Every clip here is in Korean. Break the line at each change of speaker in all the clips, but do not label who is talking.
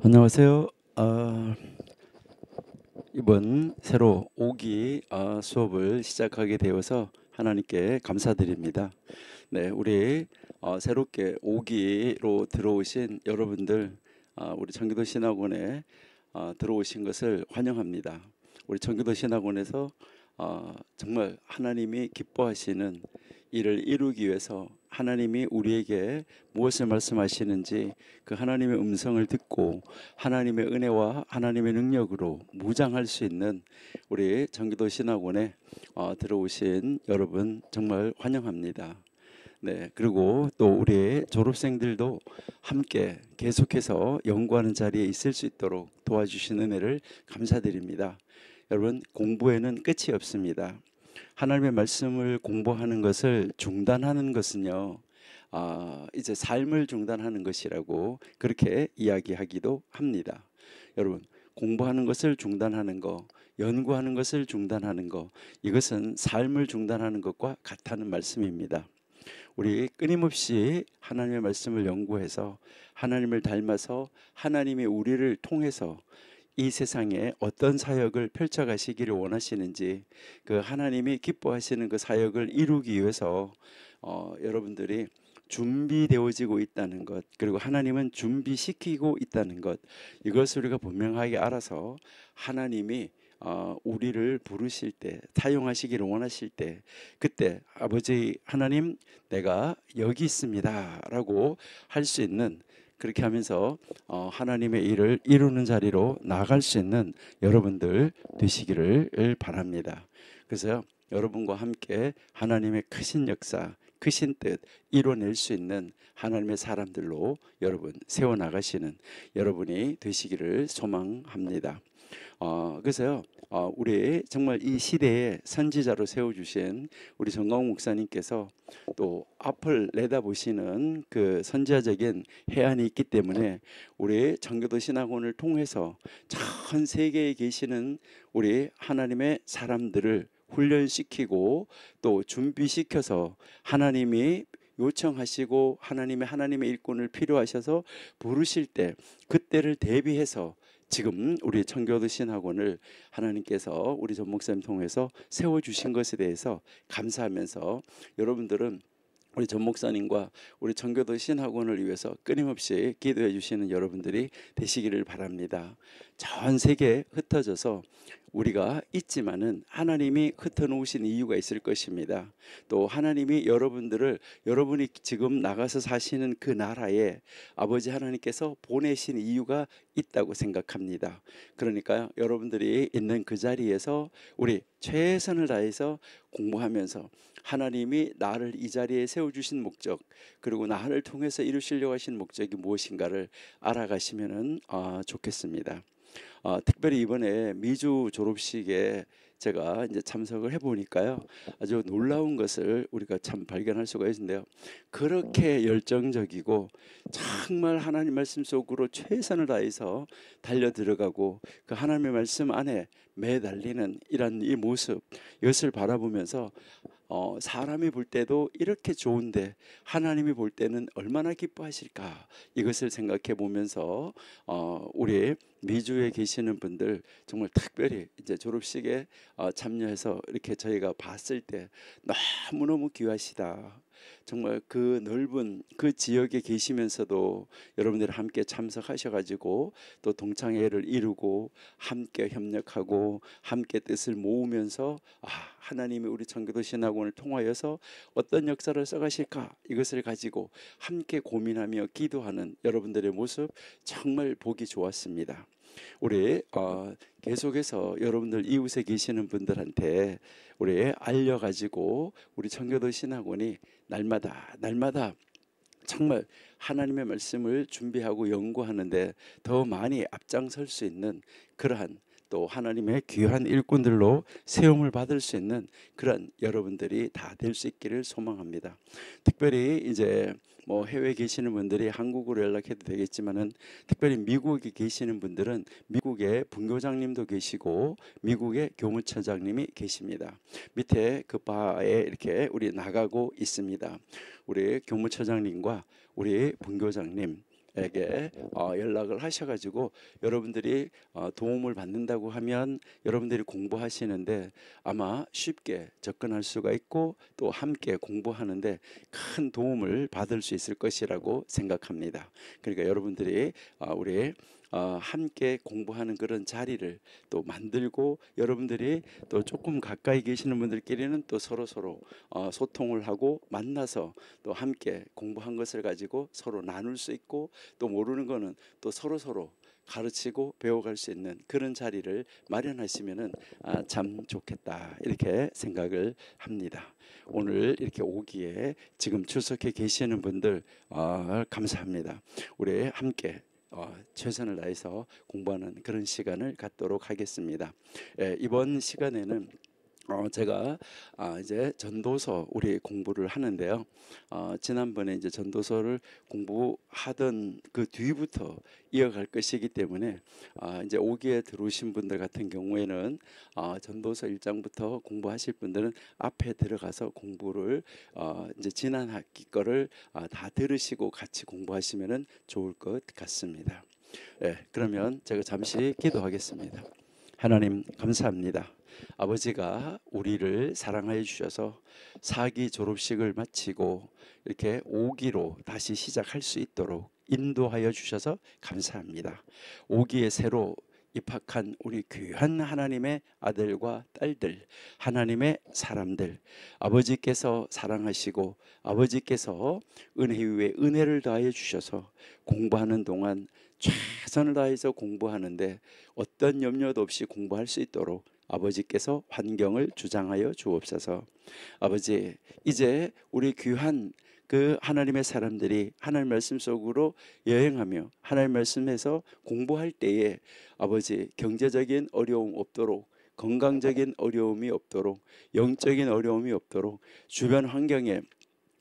안녕하세요. 이번 새로 5기 수업을 시작하게 되어서 하나님께 감사드립니다. 네, 우리 새롭게 5기로 들어오신 여러분들, 우리 청기도 신학원에 들어오신 것을 환영합니다. 우리 청기도 신학원에서 정말 하나님이 기뻐하시는 일을 이루기 위해서 하나님이 우리에게 무엇을 말씀하시는지 그 하나님의 음성을 듣고 하나님의 은혜와 하나님의 능력으로 무장할 수 있는 우리 청기도 신학원에 들어오신 여러분 정말 환영합니다. 네, 그리고 또 우리의 졸업생들도 함께 계속해서 연구하는 자리에 있을 수 있도록 도와주신 은혜를 감사드립니다. 여러분, 공부에는 끝이 없습니다. 하나님의 말씀을 공부하는 것을 중단하는 것은요, 이제 삶을 중단하는 것이라고 그렇게 이야기하기도 합니다. 여러분, 공부하는 것을 중단하는 거, 연구하는 것을 중단하는 거, 이것은 삶을 중단하는 것과 같다는 말씀입니다. 우리 끊임없이 하나님의 말씀을 연구해서 하나님을 닮아서 하나님이 우리를 통해서 이 세상에 어떤 사역을 펼쳐가시기를 원하시는지 그 하나님이 기뻐하시는 그 사역을 이루기 위해서 여러분들이 준비되어지고 있다는 것, 그리고 하나님은 준비시키고 있다는 것, 이것을 우리가 분명하게 알아서 하나님이 우리를 부르실 때, 사용하시기를 원하실 때, 그때 아버지 하나님, 내가 여기 있습니다 라고 할 수 있는, 그렇게 하면서 하나님의 일을 이루는 자리로 나아갈 수 있는 여러분들 되시기를 바랍니다. 그래서 여러분과 함께 하나님의 크신 역사, 크신 뜻 이뤄낼 수 있는 하나님의 사람들로 여러분 세워나가시는 여러분이 되시기를 소망합니다. 그래서요, 우리 정말 이 시대에 선지자로 세워주신 우리 정광 목사님께서 또 앞을 내다보시는 그 선지자적인 해안이 있기 때문에 우리 청교도 신학원을 통해서 전 세계에 계시는 우리 하나님의 사람들을 훈련시키고 또 준비시켜서 하나님이 요청하시고 하나님의 일꾼을 필요하셔서 부르실 때 그때를 대비해서 지금 우리 청교도 신학원을 하나님께서 우리 전 목사님 통해서 세워주신 것에 대해서 감사하면서 여러분들은 우리 전 목사님과 우리 청교도 신학원을 위해서 끊임없이 기도해 주시는 여러분들이 되시기를 바랍니다. 전 세계에 흩어져서 우리가 있지만은 하나님이 흩어놓으신 이유가 있을 것입니다. 또 하나님이 여러분이 지금 나가서 사시는 그 나라에 아버지 하나님께서 보내신 이유가 있다고 생각합니다. 그러니까 여러분들이 있는 그 자리에서 우리 최선을 다해서 공부하면서 하나님이 나를 이 자리에 세워주신 목적, 그리고 나를 통해서 이루시려고 하신 목적이 무엇인가를 알아가시면 좋겠습니다. 특별히 이번에 미주 졸업식에 제가 이제 참석을 해보니까요, 아주 놀라운 것을 우리가 참 발견할 수가 있는데요. 그렇게 열정적이고 정말 하나님 말씀 속으로 최선을 다해서 달려 들어가고 그 하나님의 말씀 안에 매달리는 이런 이 모습, 이것을 바라보면서 사람이 볼 때도 이렇게 좋은데 하나님이 볼 때는 얼마나 기뻐하실까, 이것을 생각해 보면서 우리 미주에 계시는 분들 정말 특별히 이제 졸업식에 참여해서 이렇게 저희가 봤을 때 너무너무 귀하시다. 정말 그 넓은 그 지역에 계시면서도 여러분들이 함께 참석하셔가지고 또 동창회를 이루고 함께 협력하고 함께 뜻을 모으면서 하나님이 우리 청교도 신학원을 통하여서 어떤 역사를 써가실까, 이것을 가지고 함께 고민하며 기도하는 여러분들의 모습 정말 보기 좋았습니다. 우리 계속해서 여러분들 이웃에 계시는 분들한테 우리 알려가지고 우리 청교도 신학원이 날마다 정말 하나님의 말씀을 준비하고 연구하는데 더 많이 앞장설 수 있는 그러한, 또 하나님의 귀한 일꾼들로 세움을 받을 수 있는 그런 여러분들이 다 될 수 있기를 소망합니다. 특별히 이제 뭐 해외에 계시는 분들이 한국으로 연락해도 되겠지만은, 특별히 미국에 계시는 분들은 미국의 분교장님도 계시고 미국의 교무처장님이 계십니다. 밑에 그 바에 이렇게 우리 나가고 있습니다. 우리 교무처장님과 우리 분교장님, 분들에게 연락을 하셔가지고 여러분들이 도움을 받는다고 하면 여러분들이 공부하시는데 아마 쉽게 접근할 수가 있고 또 함께 공부하는데 큰 도움을 받을 수 있을 것이라고 생각합니다. 그러니까 여러분들이 우리 함께 공부하는 그런 자리를 또 만들고 여러분들이 또 조금 가까이 계시는 분들끼리는 또 서로 소통을 하고 만나서 또 함께 공부한 것을 가지고 서로 나눌 수 있고 또 모르는 거는 또 서로 가르치고 배워갈 수 있는 그런 자리를 마련하시면은 참 좋겠다 이렇게 생각을 합니다. 오늘 이렇게 오기에 지금 출석해 계시는 분들 감사합니다. 우리 함께 최선을 다해서 공부하는 그런 시간을 갖도록 하겠습니다. 이번 시간에는 제가 이제 전도서 우리 공부를 하는데요. 지난번에 이제 전도서를 공부하던 그 뒤부터 이어갈 것이기 때문에 이제 5기에 들어오신 분들 같은 경우에는 전도서 1장부터 공부하실 분들은 앞에 들어가서 공부를 이제 지난 학기 거를 다 들으시고 같이 공부하시면은 좋을 것 같습니다. 그러면 제가 잠시 기도하겠습니다. 하나님 감사합니다. 아버지가 우리를 사랑하여 주셔서 4기 졸업식을 마치고 이렇게 5기로 다시 시작할 수 있도록 인도하여 주셔서 감사합니다. 5기에 새로 입학한 우리 귀한 하나님의 아들과 딸들, 하나님의 사람들, 아버지께서 사랑하시고 아버지께서 은혜 위에 은혜를 더하여 주셔서 공부하는 동안 최선을 다해서 공부하는데 어떤 염려도 없이 공부할 수 있도록 아버지께서 환경을 주장하여 주옵소서. 아버지, 이제 우리 귀한 그 하나님의 사람들이 하나님 말씀 속으로 여행하며 하나님 말씀에서 공부할 때에 아버지 경제적인 어려움 없도록, 건강적인 어려움이 없도록, 영적인 어려움이 없도록, 주변 환경에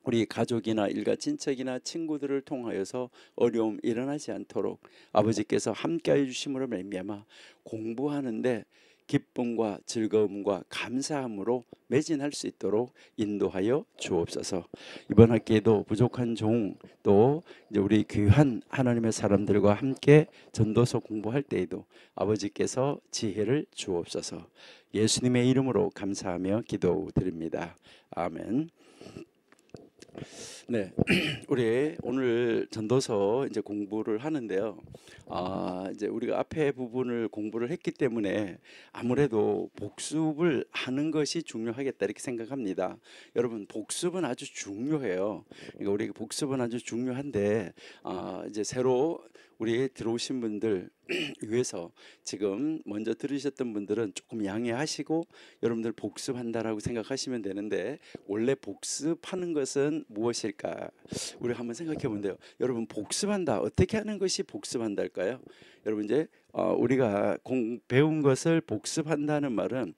우리 가족이나 일가 친척이나 친구들을 통하여서 어려움 일어나지 않도록 아버지께서 함께하여 주심으로 말미암아 공부하는데 기쁨과 즐거움과 감사함으로 매진할 수 있도록 인도하여 주옵소서. 이번 학기에도 부족한 종 또 이제 우리 귀한 하나님의 사람들과 함께 전도서 공부할 때에도 아버지께서 지혜를 주옵소서. 예수님의 이름으로 감사하며 기도드립니다. 아멘. 네, 우리 오늘 전도서 이제 공부를 하는데요. 이제 우리가 앞에 부분을 공부를 했기 때문에 아무래도 복습을 하는 것이 중요하겠다 이렇게 생각합니다. 여러분 복습은 아주 중요해요. 그러니까 우리 복습은 아주 중요한데 이제 새로 우리 들어오신 분들 위해서 지금 먼저 들으셨던 분들은 조금 양해하시고 여러분들 복습한다라고 생각하시면 되는데 원래 복습하는 것은 무엇일까? 우리 한번 생각해 본대요. 여러분 복습한다 어떻게 하는 것이 복습한달까요? 여러분 이제 우리가 배운 것을 복습한다는 말은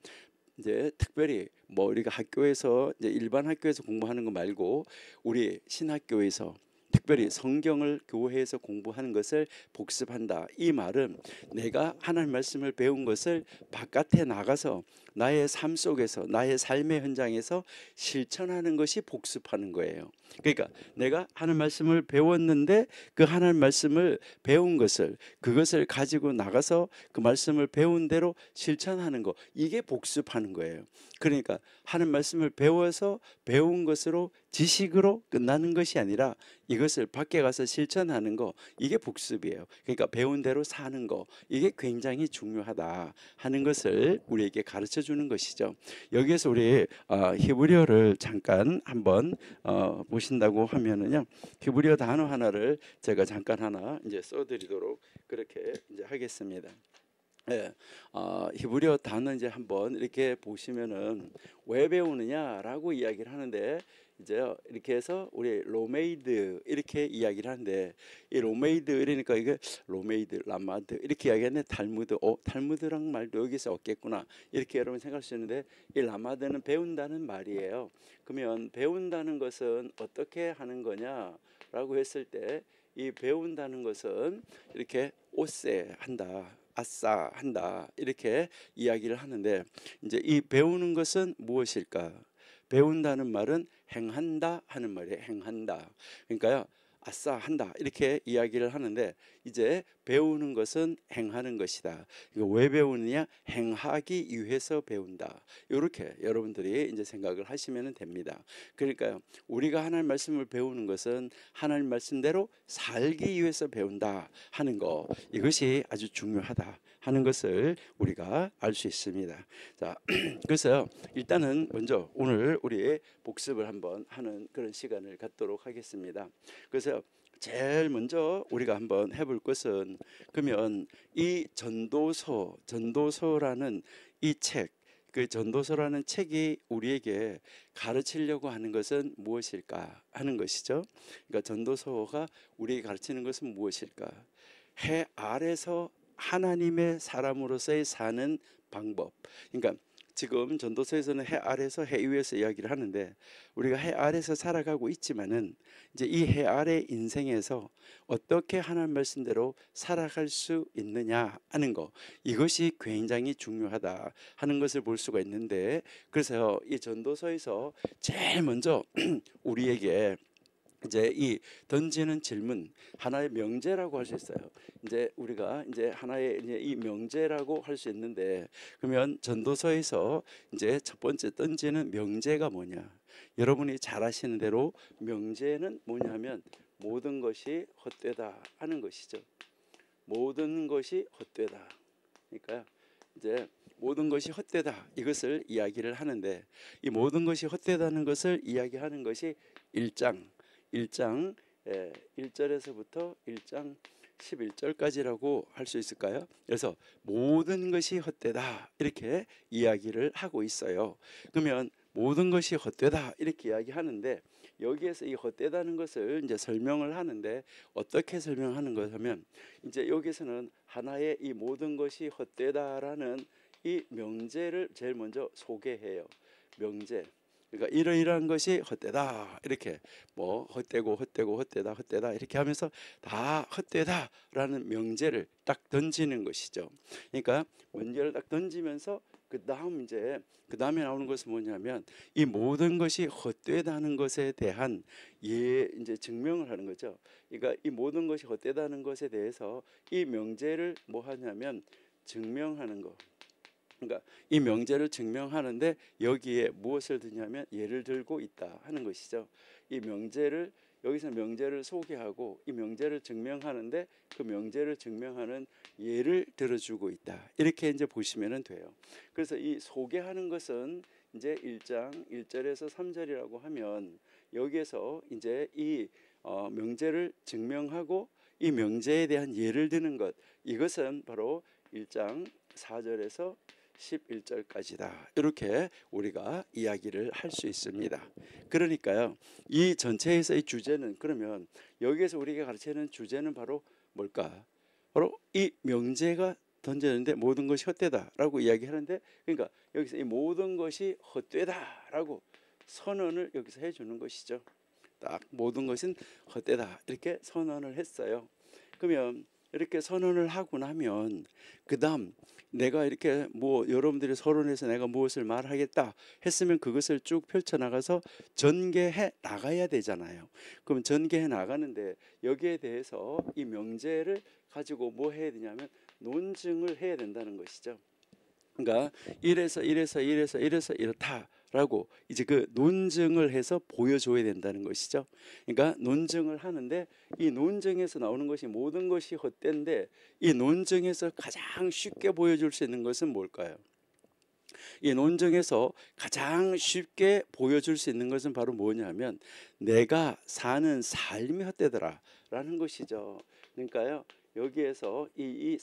이제 특별히 뭐 우리가 학교에서 이제 일반 학교에서 공부하는 거 말고 우리 신학교에서 특별히 성경을 교회에서 공부하는 것을 복습한다. 이 말은 내가 하나님 말씀을 배운 것을 바깥에 나가서 나의 삶 속에서 나의 삶의 현장에서 실천하는 것이 복습하는 거예요. 그러니까 내가 하나님 말씀을 배웠는데 그 하나님 말씀을 배운 것을 그것을 가지고 나가서 그 말씀을 배운 대로 실천하는 거 이게 복습하는 거예요. 그러니까 하나님 말씀을 배워서 배운 것으로 지식으로 끝나는 것이 아니라 이것을 밖에 가서 실천하는 거 이게 복습이에요. 그러니까 배운 대로 사는 거 이게 굉장히 중요하다 하는 것을 우리에게 가르쳐 주는 것이죠. 여기에서 우리 히브리어를 잠깐 한번 보신다고 하면은요. 히브리어 단어 하나를 제가 잠깐 하나 이제 써드리도록 그렇게 이제 하겠습니다. 히브리어 단어 이제 한번 이렇게 보시면은 왜 배우느냐라고 이야기를 하는데 이제 이렇게 해서 우리 로메이드 이렇게 이야기를 하는데 이 로메이드 이러니까 이게 로메이드 라마드 이렇게 이야기하는데 탈무드랑 말도 여기서 없겠구나 이렇게 여러분 생각할 수 있는데 이 라마드는 배운다는 말이에요. 그러면 배운다는 것은 어떻게 하는 거냐라고 했을 때 이 배운다는 것은 이렇게 오세 한다. 아싸 한다 이렇게 이야기를 하는데 이제 이 배우는 것은 무엇일까? 배운다는 말은 행한다 하는 말이에요. 행한다. 그러니까요. 아싸 한다 이렇게 이야기를 하는데 이제 배우는 것은 행하는 것이다. 이거 왜 배우느냐? 행하기 위해서 배운다. 이렇게 여러분들이 이제 생각을 하시면 됩니다. 그러니까 우리가 하나님 말씀을 배우는 것은 하나님 말씀대로 살기 위해서 배운다 하는 거, 이것이 아주 중요하다 하는 것을 우리가 알 수 있습니다. 자, 그래서 일단은 먼저 오늘 우리 복습을 한번 하는 그런 시간을 갖도록 하겠습니다. 그래서 제일 먼저 우리가 한번 해볼 것은, 그러면 이 전도서라는 이 책, 그 전도서라는 책이 우리에게 가르치려고 하는 것은 무엇일까 하는 것이죠. 그러니까 전도서가 우리에게 가르치는 것은 무엇일까? 해 아래서 하나님의 사람으로서의 사는 방법. 그러니까 지금 전도서에서는 해 아래서 해 위에서 이야기를 하는데, 우리가 해 아래서 살아가고 있지만은 이제 이 해 아래 인생에서 어떻게 하나님 말씀대로 살아갈 수 있느냐 하는 거, 이것이 굉장히 중요하다 하는 것을 볼 수가 있는데, 그래서 이 전도서에서 제일 먼저 우리에게 이제 이 던지는 질문, 하나의 명제라고 할 수 있어요. 이제 우리가 이제 하나의 이제 이 명제라고 할 수 있는데, 그러면 전도서에서 이제 첫 번째 던지는 명제가 뭐냐? 여러분이 잘 아시는 대로 명제는 뭐냐면 모든 것이 헛되다 하는 것이죠. 모든 것이 헛되다. 그러니까 이제 모든 것이 헛되다 이것을 이야기를 하는데, 이 모든 것이 헛되다는 것을 이야기하는 것이 1장 1절에서부터 1장 11절까지라고 할 수 있을까요? 그래서 모든 것이 헛되다 이렇게 이야기를 하고 있어요. 그러면 모든 것이 헛되다 이렇게 이야기하는데, 여기에서 이 헛되다는 것을 이제 설명을 하는데, 어떻게 설명하는 거냐면, 이제 여기서는 하나의 이 모든 것이 헛되다라는 이 명제를 제일 먼저 소개해요. 명제. 그러니까 이러이러한 것이 헛되다 이렇게, 뭐 헛되고 헛되다 이렇게 하면서 다 헛되다라는 명제를 딱 던지는 것이죠. 그러니까 문제를 딱 던지면서 그 다음에 나오는 것은 뭐냐면, 이 모든 것이 헛되다는 것에 대한 이제 증명을 하는 거죠. 그러니까 이 모든 것이 헛되다는 것에 대해서 이 명제를 뭐 하냐면 증명하는 거. 그러니까 이 명제를 증명하는데 여기에 무엇을 드냐면 예를 들고 있다 하는 것이죠. 이 명제를, 여기서 명제를 소개하고 이 명제를 증명하는데 그 명제를 증명하는 예를 들어주고 있다 이렇게 이제 보시면 돼요. 그래서 이 소개하는 것은 이제 1장 1절에서 3절이라고 하면, 여기에서 이제 이 명제를 증명하고 이 명제에 대한 예를 드는 것, 이것은 바로 1장 4절에서 11절까지다 이렇게 우리가 이야기를 할 수 있습니다. 그러니까요, 이 전체에서의 주제는, 그러면 여기에서 우리가 가르치는 주제는 바로 뭘까? 바로 이 명제가 던졌는데 모든 것이 헛되다라고 이야기하는데, 그러니까 여기서 이 모든 것이 헛되다라고 선언을 여기서 해주는 것이죠. 딱 모든 것은 헛되다 이렇게 선언을 했어요. 그러면 이렇게 선언을 하고 나면 그 다음 내가 이렇게 뭐 여러분들이 서론에서 내가 무엇을 말하겠다 했으면 그것을 쭉 펼쳐나가서 전개해 나가야 되잖아요. 그럼 전개해 나가는데 여기에 대해서 이 명제를 가지고 뭐 해야 되냐면 논증을 해야 된다는 것이죠. 그러니까 이래서 이렇다라고 이제 그 논증을 해서 보여줘야 된다는 것이죠. 그러니까 논증을 하는데, 이 논증에서 나오는 것이 모든 것이 헛된데, 이 논증에서 가장 쉽게 보여줄 수 있는 것은 뭘까요? 이 논증에서 가장 쉽게 보여줄 수 있는 것은 바로 뭐냐면, 내가 사는 삶이 헛되더라라는 것이죠. 그러니까요, 여기에서 이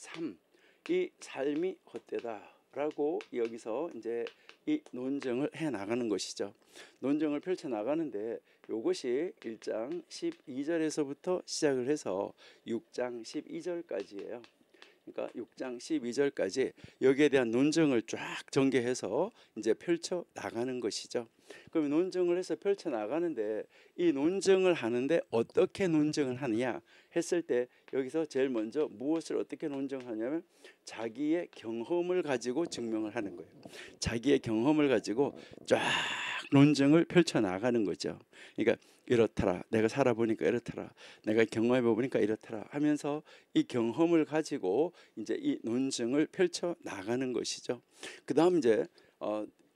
삶이 헛되다라고 여기서 이제 이 논증을 해 나가는 것이죠. 논증을 펼쳐 나가는데 이것이 1장 12절에서부터 시작을 해서 6장 12절까지예요. 그러니까 6장 12절까지 여기에 대한 논증을 쫙 전개해서 이제 펼쳐 나가는 것이죠. 그럼 논증을 해서 펼쳐 나가는데, 이 논증을 하는데 어떻게 논증을 하느냐 했을 때, 여기서 제일 먼저 무엇을 어떻게 논증하냐면 자기의 경험을 가지고 증명을 하는 거예요. 자기의 경험을 가지고 쫙 논증을 펼쳐 나가는 거죠. 그러니까 이렇더라, 내가 살아보니까 이렇더라, 내가 경험해 보니까 이렇더라 하면서 이 경험을 가지고 이제 이 논증을 펼쳐 나가는 것이죠. 그다음 이제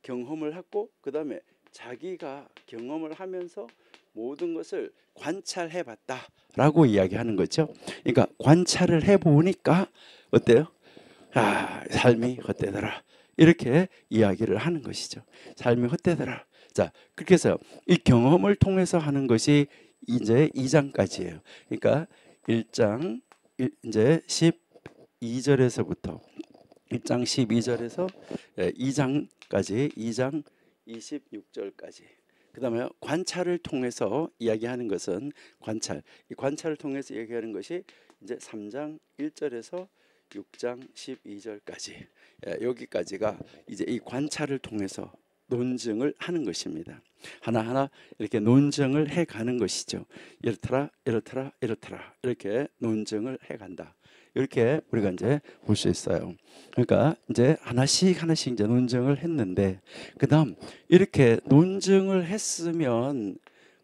경험을 하고 그다음에 자기가 경험을 하면서 모든 것을 관찰해 봤다라고 이야기하는 거죠. 그러니까 관찰을 해 보니까 어때요? 아, 삶이 헛되더라. 이렇게 이야기를 하는 것이죠. 삶이 헛되더라. 자, 그렇게 해서 이 경험을 통해서 하는 것이 이제 2장까지예요. 그러니까 1장 이제 12절에서부터 1장 12절에서 2장까지 2장 26절까지. 그다음에 관찰을 통해서 이야기하는 것은 관찰. 이 관찰을 통해서 이야기하는 것이 이제 3장 1절에서 6장 12절까지. 여기까지가 이제 이 관찰을 통해서 논증을 하는 것입니다. 하나하나 이렇게 논증을 해 가는 것이죠. 이렇더라, 이렇더라, 이렇더라. 이렇게 논증을 해 간다. 이렇게 우리가 이제 볼 수 있어요. 그러니까 이제 하나씩 이제 논증을 했는데 그다음 이렇게 논증을 했으면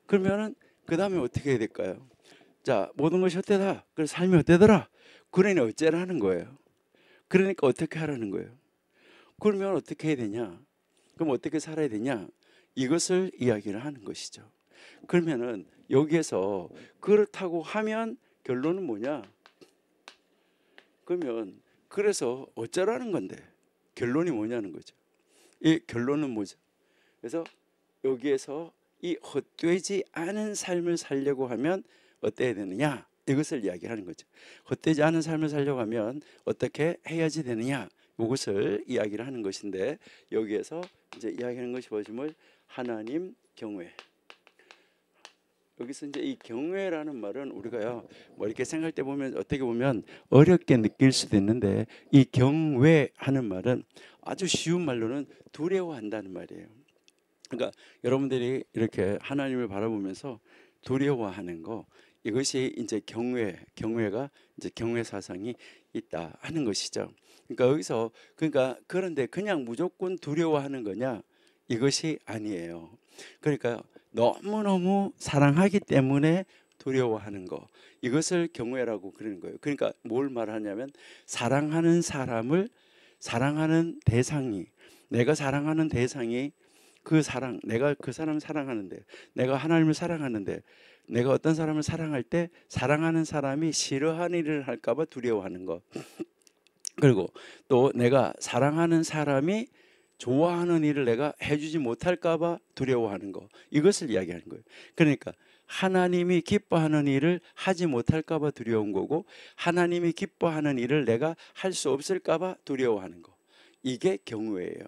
그러면은 그다음에 어떻게 해야 될까요? 자, 모든 것이 헛되다. 그래서 삶이 헛되더라. 그러니 어째라는 거예요. 그러니까 어떻게 하라는 거예요. 그러면 어떻게 해야 되냐? 그럼 어떻게 살아야 되냐? 이것을 이야기를 하는 것이죠. 그러면은 여기에서 그렇다고 하면 결론은 뭐냐? 그러면 그래서 어쩌라는 건데 결론이 뭐냐는 거죠. 이 결론은 뭐죠? 그래서 여기에서 이 헛되지 않은 삶을 살려고 하면 어때야 되느냐? 이것을 이야기하는 거죠. 헛되지 않은 삶을 살려고 하면 어떻게 해야지 되느냐? 이것을 이야기를 하는 것인데 여기에서 이제 이야기하는 것이 보시면 하나님 경외. 여기서 이제 이 경외라는 말은 우리가요 뭐 이렇게 생각할 때 보면 어떻게 보면 어렵게 느낄 수도 있는데 이 경외하는 말은 아주 쉬운 말로는 두려워한다는 말이에요. 그러니까 여러분들이 이렇게 하나님을 바라보면서 두려워하는 거 이것이 이제 경외가 이제 경외 사상이 있다 하는 것이죠. 그러니까 여기서 그런데 그냥 무조건 두려워하는 거냐? 이것이 아니에요. 그러니까 너무너무 사랑하기 때문에 두려워하는 거 이것을 경외라고 그러는 거예요. 그러니까 뭘 말하냐면 사랑하는 사람을 사랑하는 대상이 내가 사랑하는 대상이 그 사랑 내가 그 사람을 사랑하는데 내가 하나님을 사랑하는데 내가 어떤 사람을 사랑할 때 사랑하는 사람이 싫어하는 일을 할까 봐 두려워하는 거 그리고 또 내가 사랑하는 사람이 좋아하는 일을 내가 해주지 못할까 봐 두려워하는 거 이것을 이야기하는 거예요. 그러니까 하나님이 기뻐하는 일을 하지 못할까 봐 두려운 거고 하나님이 기뻐하는 일을 내가 할 수 없을까 봐 두려워하는 거 이게 경외예요.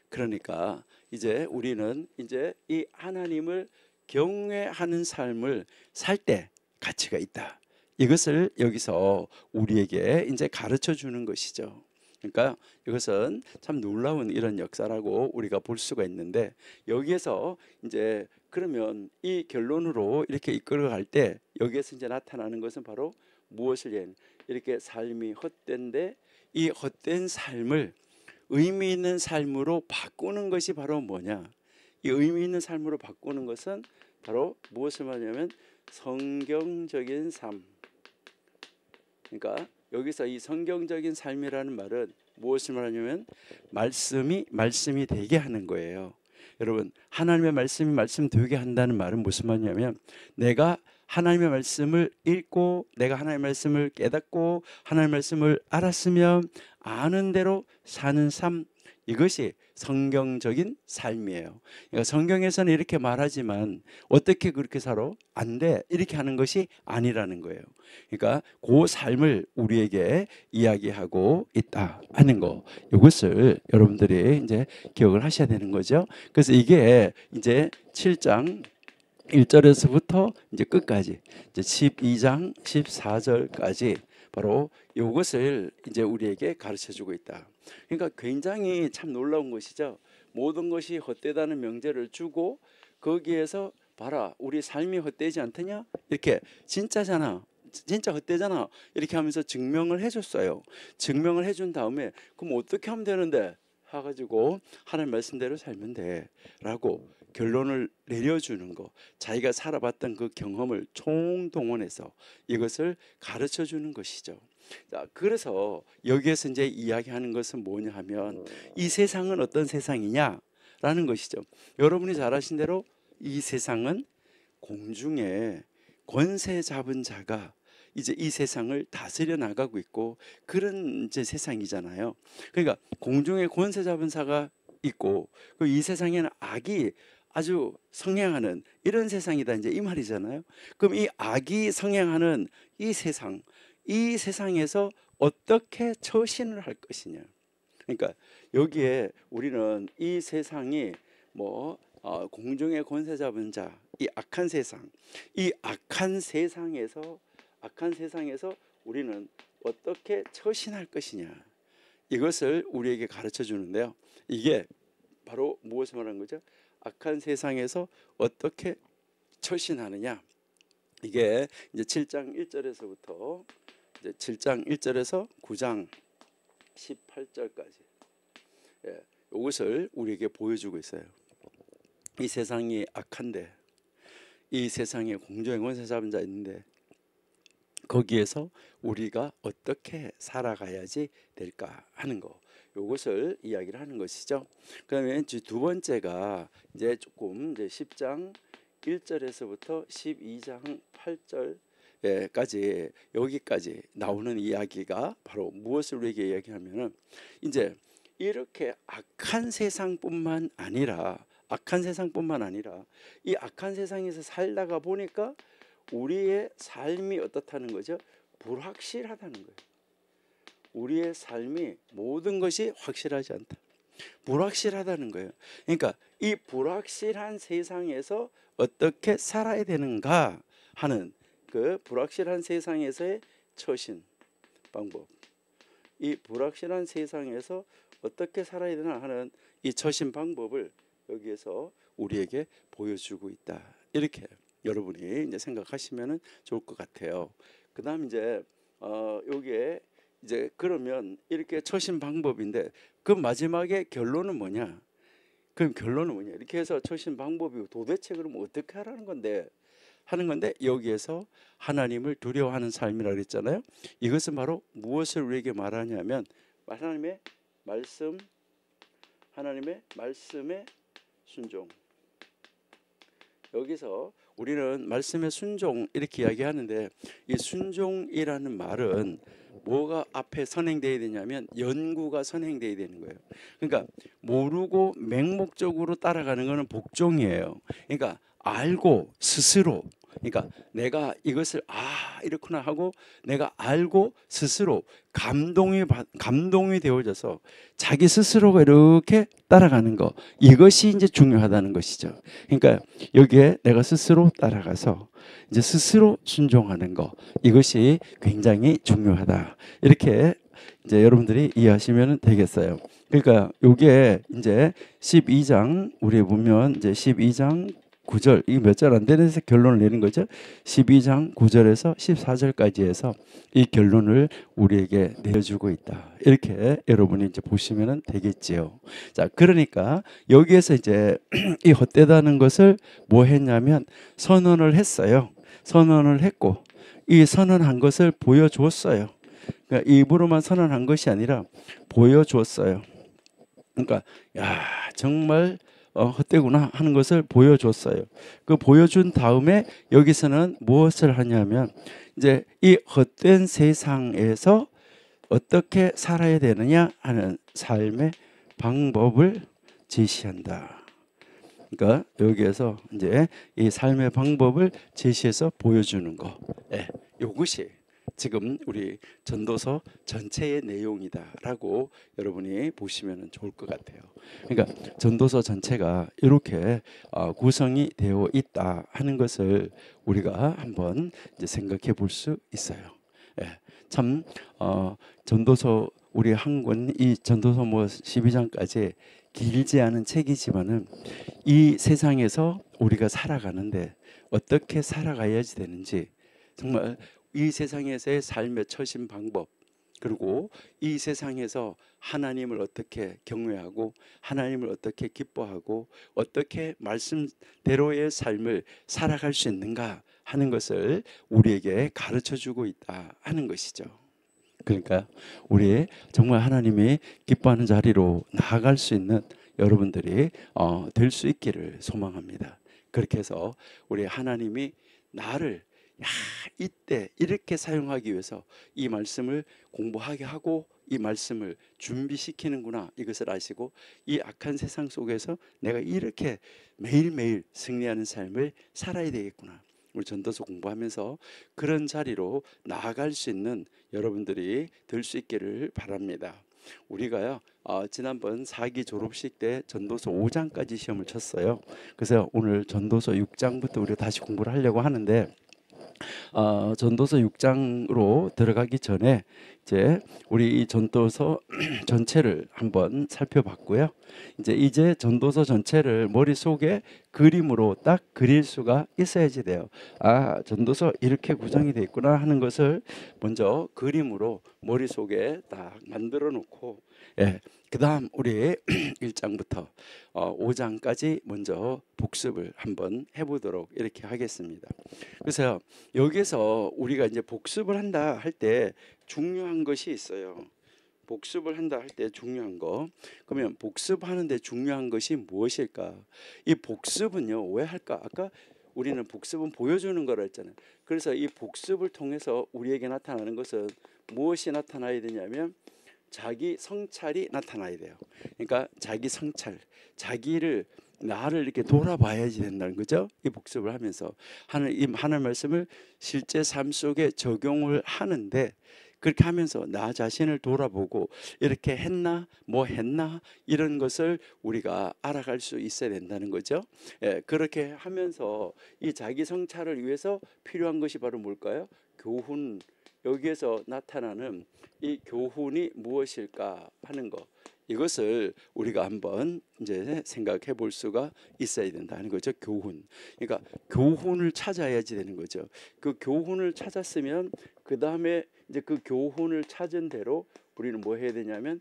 그러니까 이제 우리는 이제 이 하나님을 경외하는 삶을 살 때 가치가 있다. 이것을 여기서 우리에게 이제 가르쳐 주는 것이죠. 그러니까 이것은 참 놀라운 이런 역사라고 우리가 볼 수가 있는데 여기에서 이제 그러면 이 결론으로 이렇게 이끌어갈 때 여기에서 이제 나타나는 것은 바로 무엇을 이렇게 삶이 헛된데 이 헛된 삶을 의미 있는 삶으로 바꾸는 것이 바로 뭐냐? 이 의미 있는 삶으로 바꾸는 것은 바로 무엇을 말하냐면 성경적인 삶. 그러니까 여기서 이 성경적인 삶이라는 말은 무엇을 말하냐면 말씀이 되게 하는 거예요. 여러분 하나님의 말씀 되게 한다는 말은 무슨 말이냐면 내가 하나님의 말씀을 읽고 내가 하나님의 말씀을 깨닫고 하나님의 말씀을 알았으면 아는 대로 사는 삶 이것이 성경적인 삶이에요. 그러니까 성경에서는 이렇게 말하지만 어떻게 그렇게 살아? 안 돼. 이렇게 하는 것이 아니라는 거예요. 그러니까 그 삶을 우리에게 이야기하고 있다 하는 거. 이것을 여러분들이 이제 기억을 하셔야 되는 거죠. 그래서 이게 이제 7장 1절에서부터 이제 끝까지 이제 12장 14절까지 바로 이것을 이제 우리에게 가르쳐 주고 있다. 그러니까 굉장히 참 놀라운 것이죠. 모든 것이 헛되다는 명제를 주고 거기에서 봐라 우리 삶이 헛되지 않더냐 이렇게 진짜잖아 진짜 헛되잖아 이렇게 하면서 증명을 해줬어요. 증명을 해준 다음에 그럼 어떻게 하면 되는데 해가지고 하나님 말씀대로 살면 돼 라고 결론을 내려주는 거, 자기가 살아봤던 그 경험을 총동원해서 이것을 가르쳐 주는 것이죠. 자, 그래서 여기에서 이제 이야기하는 것은 뭐냐 하면 이 세상은 어떤 세상이냐라는 것이죠. 여러분이 잘 아신 대로 이 세상은 공중에 권세 잡은 자가 이제 이 세상을 다스려 나가고 있고 그런 이제 세상이잖아요. 그러니까 공중에 권세 잡은 자가 있고 이 세상에는 악이 아주 성행하는 이런 세상이다 이제 이 말이잖아요. 그럼 이 악이 성행하는 이 세상에서 어떻게 처신을 할 것이냐. 그러니까 여기에 우리는 이 세상이 공중의 권세 잡은 자, 이 악한 세상, 이 악한 세상에서 우리는 어떻게 처신할 것이냐, 이것을 우리에게 가르쳐 주는데요. 이게 바로 무엇을 말하는 거죠? 악한 세상에서 어떻게 처신하느냐. 이게 이제 7장 1절에서부터 이제 7장 1절에서 9장 18절까지 이것을 우리에게 보여주고 있어요. 이 세상이 악한데, 이 세상에 공중의 권세 잡은 자 있는데 거기에서 우리가 어떻게 살아가야지 될까 하는 거, 이것을 이야기를 하는 것이죠. 그다음에 두 번째가 이제 조금 이제 10장 1절에서부터 12장 8절까지 여기까지 나오는 이야기가 바로 무엇을 우리에게 이야기하면은 이제 이렇게 악한 세상뿐만 아니라 이 악한 세상에서 살다가 보니까 우리의 삶이 어떻다는 거죠? 불확실하다는 거예요. 우리의 삶이 모든 것이 확실하지 않다. 불확실하다는 거예요. 그러니까 이 불확실한 세상에서 어떻게 살아야 되는가 하는 그 불확실한 세상에서의 처신 방법, 이 불확실한 세상에서 어떻게 살아야 되나 하는 이 처신 방법을 여기에서 우리에게 보여주고 있다. 이렇게 여러분이 이제 생각하시면 좋을 것 같아요. 그다음 이제 여기에 이제 그러면 이렇게 처신 방법인데 그 마지막에 결론은 뭐냐? 그럼 결론은 뭐냐? 이렇게 해서 처신 방법이 도대체 그럼 어떻게 하라는 건데 여기에서 하나님을 두려워하는 삶이라고 그랬잖아요. 이것은 바로 무엇을 우리에게 말하냐면 하나님의 말씀에 순종. 여기서 우리는 말씀의 순종 이렇게 이야기하는데 이 순종이라는 말은 뭐가 앞에 선행되어야 되냐면 연구가 선행되어야 되는 거예요. 그러니까 모르고 맹목적으로 따라가는 것은 복종이에요. 그러니까 알고 스스로, 그러니까 내가 이것을 이렇구나 하고 내가 알고 스스로 감동이 되어져서 자기 스스로가 이렇게 따라가는 거, 이것이 이제 중요하다는 것이죠. 그러니까 여기에 내가 스스로 따라가서 이제 스스로 순종하는 거, 이것이 굉장히 중요하다. 이렇게 이제 여러분들이 이해하시면 되겠어요. 그러니까 이게 이제 12장 우리 보면 이제 12장 9절, 이게 몇 절 안 되는데 결론을 내는 거죠. 12장 9절에서 14절까지 해서 이 결론을 우리에게 내어주고 있다. 이렇게 여러분이 이제 보시면 되겠지요. 자, 그러니까 여기에서 이제 이 헛되다는 것을 뭐 했냐면 선언을 했어요. 선언을 했고 이 선언한 것을 보여주었어요. 그러니까 입으로만 선언한 것이 아니라 보여주었어요. 그러니까 정말 헛되구나 하는 것을 보여줬어요. 그 보여준 다음에 여기서는 무엇을 하냐면 이제 이 헛된 세상에서 어떻게 살아야 되느냐 하는 삶의 방법을 제시한다. 그러니까 여기에서 이제 이 삶의 방법을 제시해서 보여주는 거, 이것이 지금 우리 전도서 전체의 내용이다라고 여러분이 보시면 좋을 것 같아요. 그러니까 전도서 전체가 이렇게 구성이 되어 있다 하는 것을 우리가 한번 이제 생각해 볼 수 있어요. 참 전도서 우리 한 권, 이 전도서 12장까지 길지 않은 책이지만은 이 세상에서 우리가 살아가는데 어떻게 살아가야지 되는지, 정말 이 세상에서의 삶의 처신 방법, 그리고 이 세상에서 하나님을 어떻게 경외하고 하나님을 어떻게 기뻐하고 어떻게 말씀대로의 삶을 살아갈 수 있는가 하는 것을 우리에게 가르쳐 주고 있다 하는 것이죠. 그러니까 우리 정말 하나님이 기뻐하는 자리로 나아갈 수 있는 여러분들이 될 수 있기를 소망합니다. 그렇게 해서 우리 하나님이 나를 이때 이렇게 사용하기 위해서 이 말씀을 공부하게 하고 이 말씀을 준비시키는구나 이것을 아시고 이 악한 세상 속에서 내가 이렇게 매일매일 승리하는 삶을 살아야 되겠구나. 우리 전도서 공부하면서 그런 자리로 나아갈 수 있는 여러분들이 될 수 있기를 바랍니다. 우리가요 지난번 4기 졸업식 때 전도서 5장까지 시험을 쳤어요. 그래서 오늘 전도서 6장부터 우리가 다시 공부를 하려고 하는데 전도서 6장으로 들어가기 전에 이제 우리 이 전도서 전체를 한번 살펴봤고요. 이제 전도서 전체를 머릿속에 그림으로 딱 그릴 수가 있어야지 돼요. 아, 전도서 이렇게 구성이 돼 있구나 하는 것을 먼저 그림으로 머릿속에 딱 만들어 놓고 그다음 우리 1장부터 5장까지 먼저 복습을 한번 해보도록 이렇게 하겠습니다. 그래서 여기서 우리가 이제 복습을 한다 할 때 중요한 것이 있어요. 복습을 한다 할 때 중요한 거. 그러면 복습하는데 중요한 것이 무엇일까? 이 복습은요 왜 할까? 아까 우리는 복습은 보여주는 거라 했잖아요. 그래서 이 복습을 통해서 우리에게 나타나는 것은 무엇이 나타나야 되냐면 자기 성찰이 나타나야 돼요. 그러니까 자기 성찰, 자기를 나를 이렇게 돌아봐야지 된다는 거죠. 이 복습을 하면서 하나님 말씀을 실제 삶 속에 적용을 하는데 그렇게 하면서 나 자신을 돌아보고 이렇게 했나 뭐 했나 이런 것을 우리가 알아갈 수 있어야 된다는 거죠. 그렇게 하면서 이 자기 성찰을 위해서 필요한 것이 바로 뭘까요? 교훈. 여기에서 나타나는 이 교훈이 무엇일까 하는 거, 이것을 우리가 한번 이제 생각해 볼 수가 있어야 된다는 거죠. 교훈. 그러니까 교훈을 찾아야지 되는 거죠. 그 교훈을 찾았으면 그 다음에 이제 그 교훈을 찾은 대로 우리는 뭐 해야 되냐면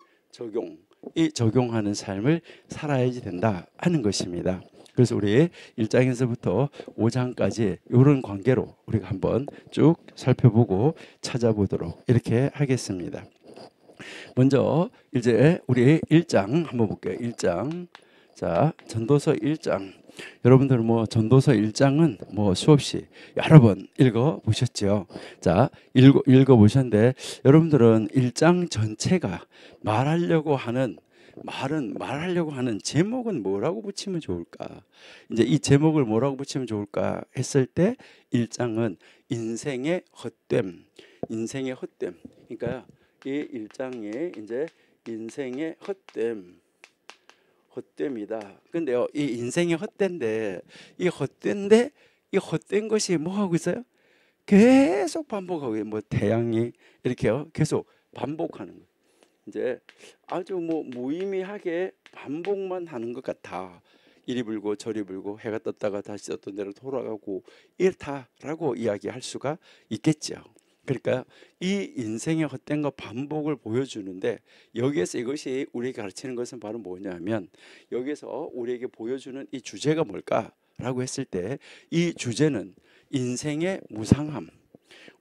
적용하는 삶을 살아야지 된다 하는 것입니다. 그래서 우리 1장에서부터 5장까지 이런 관계로 우리가 한번 쭉 살펴보고 찾아보도록 이렇게 하겠습니다. 먼저 이제 우리 1장 한번 볼게요. 1장. 자, 전도서 1장. 여러분들 뭐 전도서 1장은 뭐 수없이 여러 번 읽어 보셨죠? 자, 읽어 보셨는데 여러분들은 1장 전체가 말하려고 하는 제목은 뭐라고 붙이면 좋을까? 이제 이 제목을 뭐라고 붙이면 좋을까 했을 때 1장은 인생의 헛됨. 그러니까 이 1장에 이제 인생의 헛됨이다. 근데요, 이 인생의 헛된데 이 헛된 것이 뭐 하고 있어요? 계속 반복하고 있어요. 뭐 태양이 이렇게요, 계속 반복하는 거예요. 이제 아주 뭐 무의미하게 반복만 하는 것 같아. 이리 불고 저리 불고 해가 떴다가 다시 어떤 데로 돌아가고 이렇다라고 이야기할 수가 있겠죠. 그러니까 이 인생의 헛된 것 반복을 보여주는데 여기에서 이것이 우리에게 가르치는 것은 바로 뭐냐면 여기서 우리에게 보여주는 이 주제가 뭘까라고 했을 때 이 주제는 인생의 무상함.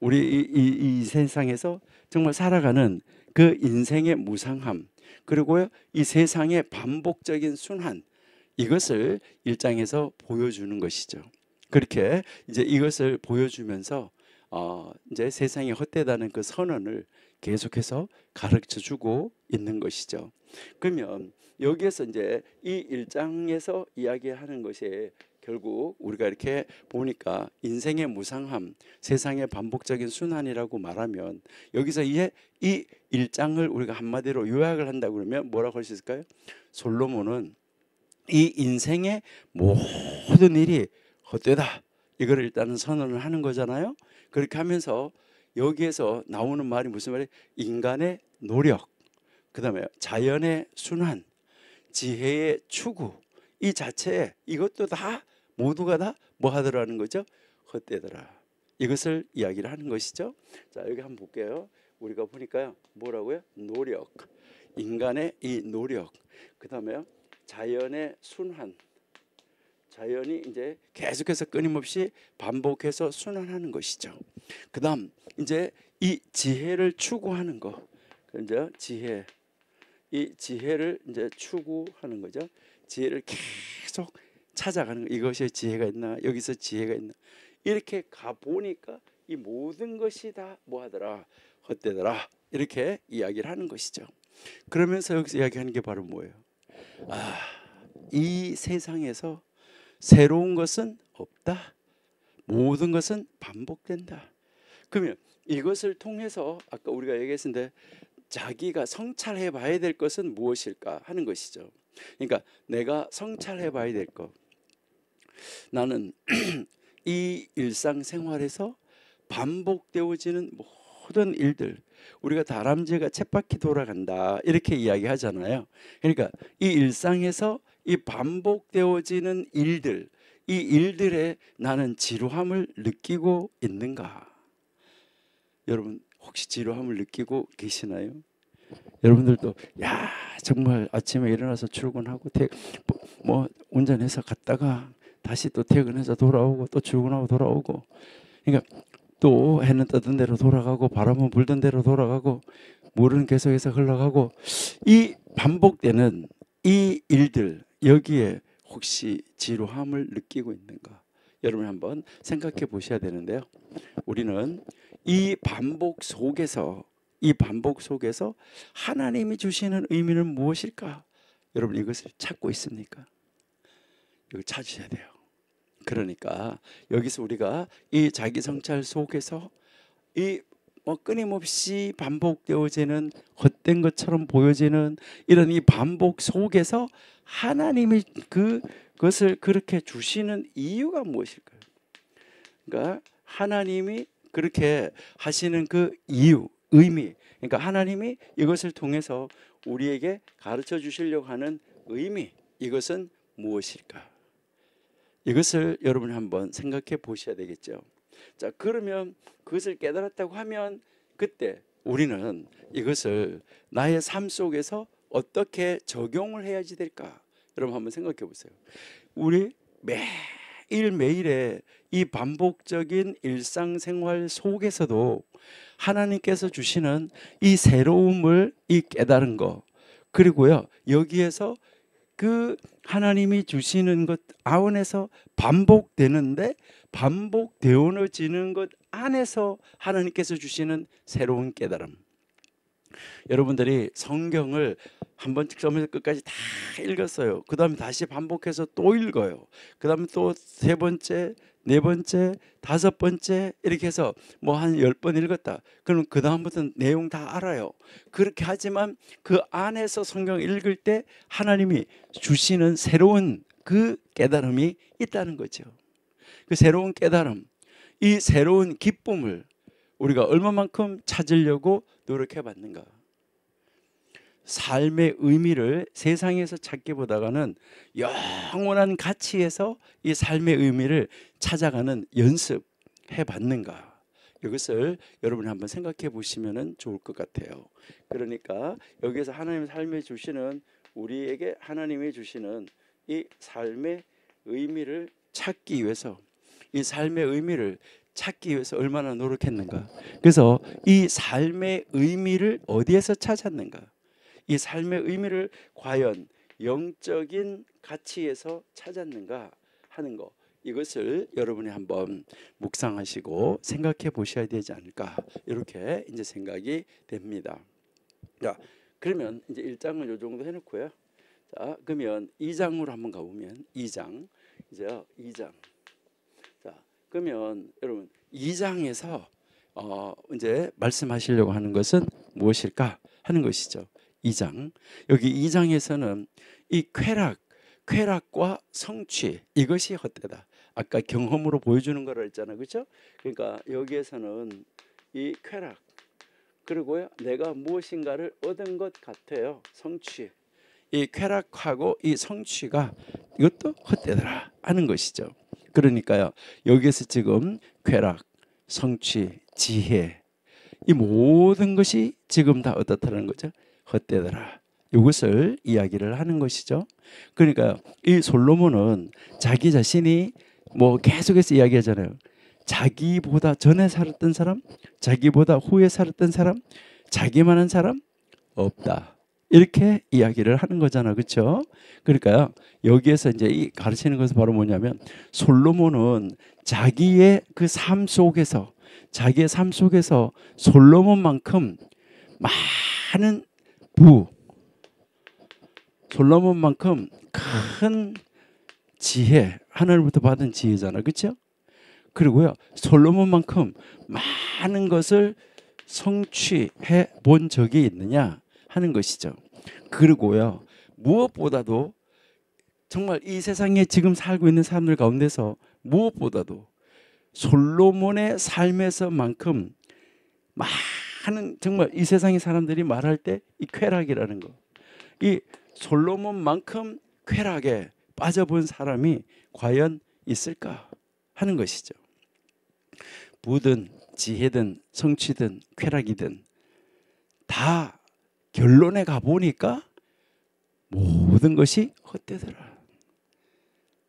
우리 이 세상에서 정말 살아가는 그 인생의 무상함, 그리고 이 세상의 반복적인 순환, 이것을 1장에서 보여주는 것이죠. 그렇게 이제 이것을 보여주면서 이제 세상이 헛되다는 그 선언을 계속해서 가르쳐 주고 있는 것이죠. 그러면 여기에서 이제 이 1장에서 이야기하는 것이 결국 우리가 이렇게 보니까 인생의 무상함, 세상의 반복적인 순환이라고 말하면 여기서 이 1장을 우리가 한마디로 요약을 한다 그러면 뭐라고 할 수 있을까요? 솔로몬은 이 인생의 모든 일이 헛되다, 이걸 일단은 선언을 하는 거잖아요. 그렇게 하면서 여기에서 나오는 말이 무슨 말이에요? 인간의 노력, 그 다음에 자연의 순환, 지혜의 추구, 이 자체에 이것도 다 모두가 다 뭐 하더라는 거죠? 헛되더라. 이것을 이야기를 하는 것이죠. 자, 여기 한번 볼게요. 우리가 보니까요, 뭐라고요? 노력, 인간의 이 노력, 그 다음에 자연의 순환, 자연이 이제 계속해서 끊임없이 반복해서 순환하는 것이죠. 그 다음 이제 이 지혜를 추구하는 거, 이제 지혜, 이 지혜를 이제 추구하는 거죠. 지혜를 계속 찾아가는 거. 이것이 지혜가 있나, 여기서 지혜가 있나, 이렇게 가 보니까 이 모든 것이 다 뭐하더라, 헛되더라, 이렇게 이야기를 하는 것이죠. 그러면서 여기서 이야기하는 게 바로 뭐예요? 이 세상에서 새로운 것은 없다. 모든 것은 반복된다. 그러면 이것을 통해서 아까 우리가 얘기했는데 자기가 성찰해 봐야 될 것은 무엇일까 하는 것이죠. 그러니까 내가 성찰해 봐야 될 것, 나는 이 일상생활에서 반복되어지는 모든 일들, 우리가 다람쥐가 쳇바퀴 돌아간다 이렇게 이야기하잖아요. 그러니까 이 일상에서 이 반복되어지는 일들, 이 일들에 나는 지루함을 느끼고 있는가? 여러분 혹시 지루함을 느끼고 계시나요? 여러분들도 야 정말 아침에 일어나서 출근하고 뭐 운전해서 갔다가 다시 또 퇴근해서 돌아오고 또 출근하고 돌아오고, 그러니까 또 해는 떠든 대로 돌아가고 바람은 불던 대로 돌아가고 물은 계속해서 흘러가고, 이 반복되는 이 일들, 여기에 혹시 지루함을 느끼고 있는가? 여러분 한번 생각해 보셔야 되는데요. 우리는 이 반복 속에서 하나님이 주시는 의미는 무엇일까? 여러분 이것을 찾고 있습니까? 이걸 찾으셔야 돼요. 그러니까 여기서 우리가 이 자기 성찰 속에서 이 끊임없이 반복되어지는 헛된 것처럼 보여지는 이런 이 반복 속에서 하나님이 그것을 그렇게 주시는 이유가 무엇일까요? 그러니까 하나님이 그렇게 하시는 그 이유, 의미, 그러니까 하나님이 이것을 통해서 우리에게 가르쳐 주시려고 하는 의미, 이것은 무엇일까? 이것을 여러분이 한번 생각해 보셔야 되겠죠. 자, 그러면 그것을 깨달았다고 하면 그때 우리는 이것을 나의 삶 속에서 어떻게 적용을 해야지 될까? 여러분 한번 생각해 보세요. 우리 매일매일의 이 반복적인 일상생활 속에서도 하나님께서 주시는 이 새로움을 이 깨달은 거, 그리고요 여기에서 그 하나님이 주시는 것 안에서 반복되는데 반복되어지는 것 안에서 하나님께서 주시는 새로운 깨달음. 여러분들이 성경을 한 번 처음부터 끝까지 다 읽었어요. 그 다음에 다시 반복해서 또 읽어요. 그 다음에 또 세 번째, 네 번째, 다섯 번째 이렇게 해서 뭐 한 10번 읽었다. 그럼 그 다음부터는 내용 다 알아요. 그렇게 하지만 그 안에서 성경 읽을 때 하나님이 주시는 새로운 그 깨달음이 있다는 거죠. 그 새로운 깨달음, 이 새로운 기쁨을 우리가 얼마만큼 찾으려고 노력해 봤는가? 삶의 의미를 세상에서 찾기보다는 영원한 가치에서 이 삶의 의미를 찾아가는 연습해 봤는가? 이것을 여러분이 한번 생각해 보시면 좋을 것 같아요. 그러니까 여기서 하나님의 삶에 주시는, 우리에게 하나님이 주시는 이 삶의 의미를 찾기 위해서, 이 삶의 의미를 찾기 위해서 얼마나 노력했는가? 그래서 이 삶의 의미를 어디에서 찾았는가? 이 삶의 의미를 과연 영적인 가치에서 찾았는가 하는 거, 이것을 여러분이 한번 묵상하시고 생각해 보셔야 되지 않을까, 이렇게 이제 생각이 됩니다. 자, 그러면 이제 1장은 요 정도 해놓고요. 자, 그러면 2장으로 한번 가보면 2장, 이제 2장. 자, 그러면 여러분 2장에서 이제 말씀하시려고 하는 것은 무엇일까 하는 것이죠. 2장, 여기 2장에서는 이 쾌락과 성취, 이것이 헛되다. 아까 경험으로 보여주는 거라 했잖아요, 그렇죠? 그러니까 여기에서는 이 쾌락, 그리고요 내가 무엇인가를 얻은 것 같아요. 성취, 이 쾌락하고 이 성취가 이것도 헛되더라 하는 것이죠. 그러니까요 여기에서 지금 쾌락, 성취, 지혜, 이 모든 것이 지금 다 어떻다는 거죠? 헛되더라. 이것을 이야기를 하는 것이죠. 그러니까 이 솔로몬은 자기 자신이 뭐 계속해서 이야기하잖아요. 자기보다 전에 살았던 사람, 자기보다 후에 살았던 사람, 자기만한 사람 없다. 이렇게 이야기를 하는 거잖아. 그렇죠? 그러니까 여기에서 이제 이 가르치는 것은 바로 뭐냐면 솔로몬은 자기의 그 삶 속에서 자기의 삶 속에서 솔로몬만큼 많은 솔로몬만큼 큰 지혜, 하늘부터 받은 지혜잖아. 그렇죠? 그리고요. 솔로몬만큼 많은 것을 성취해 본 적이 있느냐 하는 것이죠. 그리고요. 무엇보다도 정말 이 세상에 지금 살고 있는 사람들 가운데서 무엇보다도 솔로몬의 삶에서만큼 많은 정말 이 세상의 사람들이 말할 때 이 쾌락이라는 거, 이 솔로몬만큼 쾌락에 빠져본 사람이 과연 있을까 하는 것이죠. 부든 지혜든 성취든 쾌락이든 다 결론에 가보니까 모든 것이 헛되더라.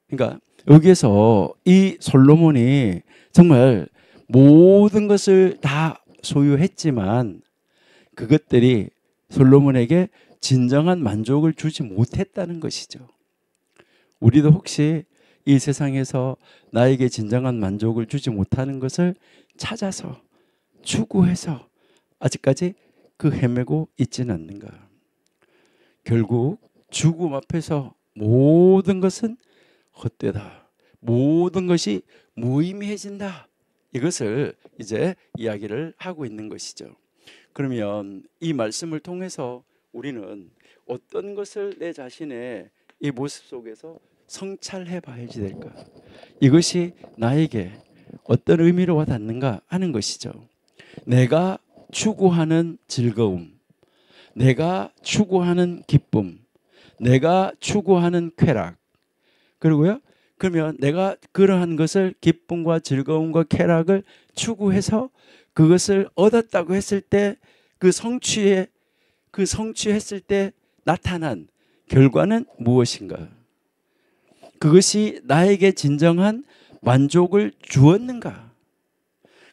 그러니까 여기에서 이 솔로몬이 정말 모든 것을 다 소유했지만 그것들이 솔로몬에게 진정한 만족을 주지 못했다는 것이죠. 우리도 혹시 이 세상에서 나에게 진정한 만족을 주지 못하는 것을 찾아서 추구해서 아직까지 그 헤매고 있지는 않는가. 결국 죽음 앞에서 모든 것은 헛되다. 모든 것이 무의미해진다. 이것을 이제 이야기를 하고 있는 것이죠. 그러면 이 말씀을 통해서 우리는 어떤 것을 내 자신의 이 모습 속에서 성찰해 봐야지 될까? 이것이 나에게 어떤 의미로 와닿는가 하는 것이죠. 내가 추구하는 즐거움, 내가 추구하는 기쁨, 내가 추구하는 쾌락, 그리고요. 그러면 내가 그러한 것을 기쁨과 즐거움과 쾌락을 추구해서 그것을 얻었다고 했을 때 그 성취했을 때 나타난 결과는 무엇인가? 그것이 나에게 진정한 만족을 주었는가?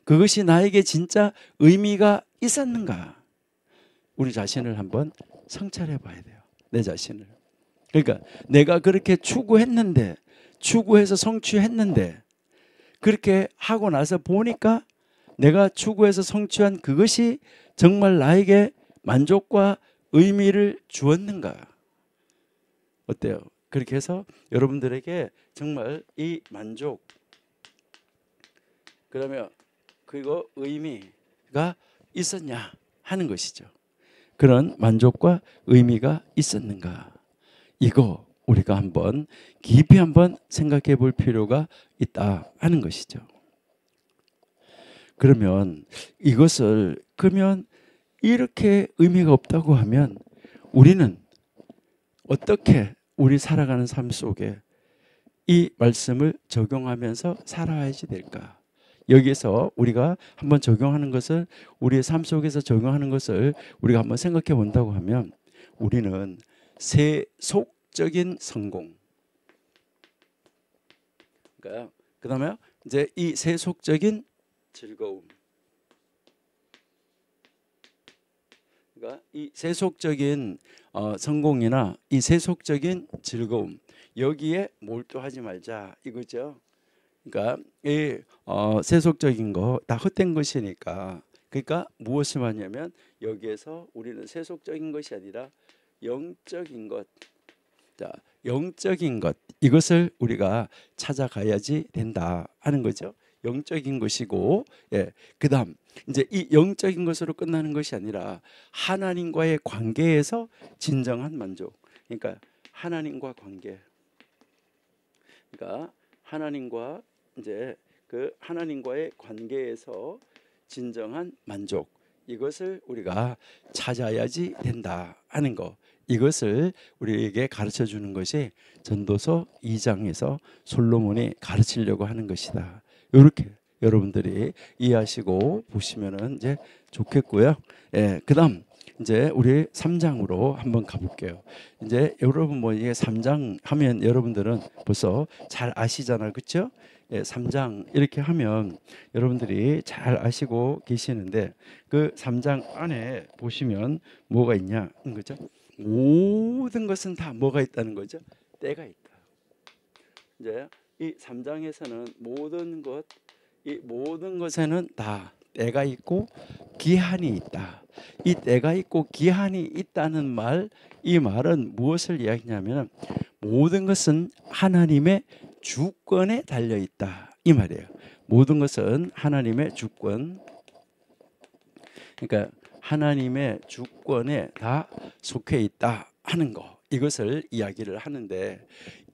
그것이 나에게 진짜 의미가 있었는가? 우리 자신을 한번 성찰해 봐야 돼요. 내 자신을. 그러니까 내가 그렇게 추구했는데, 추구해서 성취했는데, 그렇게 하고 나서 보니까 내가 추구해서 성취한 그것이 정말 나에게 만족과 의미를 주었는가? 어때요? 그렇게 해서 여러분들에게 정말 이 만족, 그러면 그리고 의미가 있었냐 하는 것이죠. 그런 만족과 의미가 있었는가? 이거 우리가 한번 깊이 한번 생각해 볼 필요가 있다 하는 것이죠. 그러면 이것을 그러면 이렇게 의미가 없다고 하면 우리는 어떻게 우리 살아가는 삶 속에 이 말씀을 적용하면서 살아야지 될까? 여기에서 우리가 한번 적용하는 것을 우리의 삶 속에서 적용하는 것을 우리가 한번 생각해 본다고 하면 우리는 세속적인 성공, 그러니까 그다음에 이제 이 세속적인 즐거움, 그러니까 이 세속적인 성공이나 이 세속적인 즐거움 여기에 몰두하지 말자 이거죠. 그러니까 이 세속적인 거 다 헛된 것이니까 그러니까 무엇을 하냐면 여기에서 우리는 세속적인 것이 아니라 영적인 것, 자 영적인 것 이것을 우리가 찾아가야지 된다 하는 거죠. 영적인 것이고, 예, 그다음 이제 이 영적인 것으로 끝나는 것이 아니라 하나님과의 관계에서 진정한 만족. 그러니까 하나님과 관계. 그러니까 하나님과 이제 그 하나님과의 관계에서 진정한 만족. 이것을 우리가 찾아야지 된다 하는 거. 이것을 우리에게 가르쳐 주는 것이 전도서 2장에서 솔로몬이 가르치려고 하는 것이다. 이렇게 여러분들이 이해하시고 보시면은 이제 좋겠고요. 예, 그다음 이제 우리 3장으로 한번 가볼게요. 이제 여러분 뭐 이게 3장 하면 여러분들은 벌써 잘 아시잖아요, 그렇죠? 예, 3장 이렇게 하면 여러분들이 잘 아시고 계시는데 그 3장 안에 보시면 뭐가 있냐, 그죠? 모든 것은 다 뭐가 있다는 거죠? 때가 있다. 이제 이 3장에서는 이 모든 것에는 다 때가 있고 기한이 있다. 이 때가 있고 기한이 있다는 말, 이 말은 무엇을 이야기냐면 모든 것은 하나님의 주권에 달려 있다, 이 말이에요. 모든 것은 하나님의 주권, 그러니까 하나님의 주권에 다 속해 있다 하는 거, 이것을 이야기를 하는데,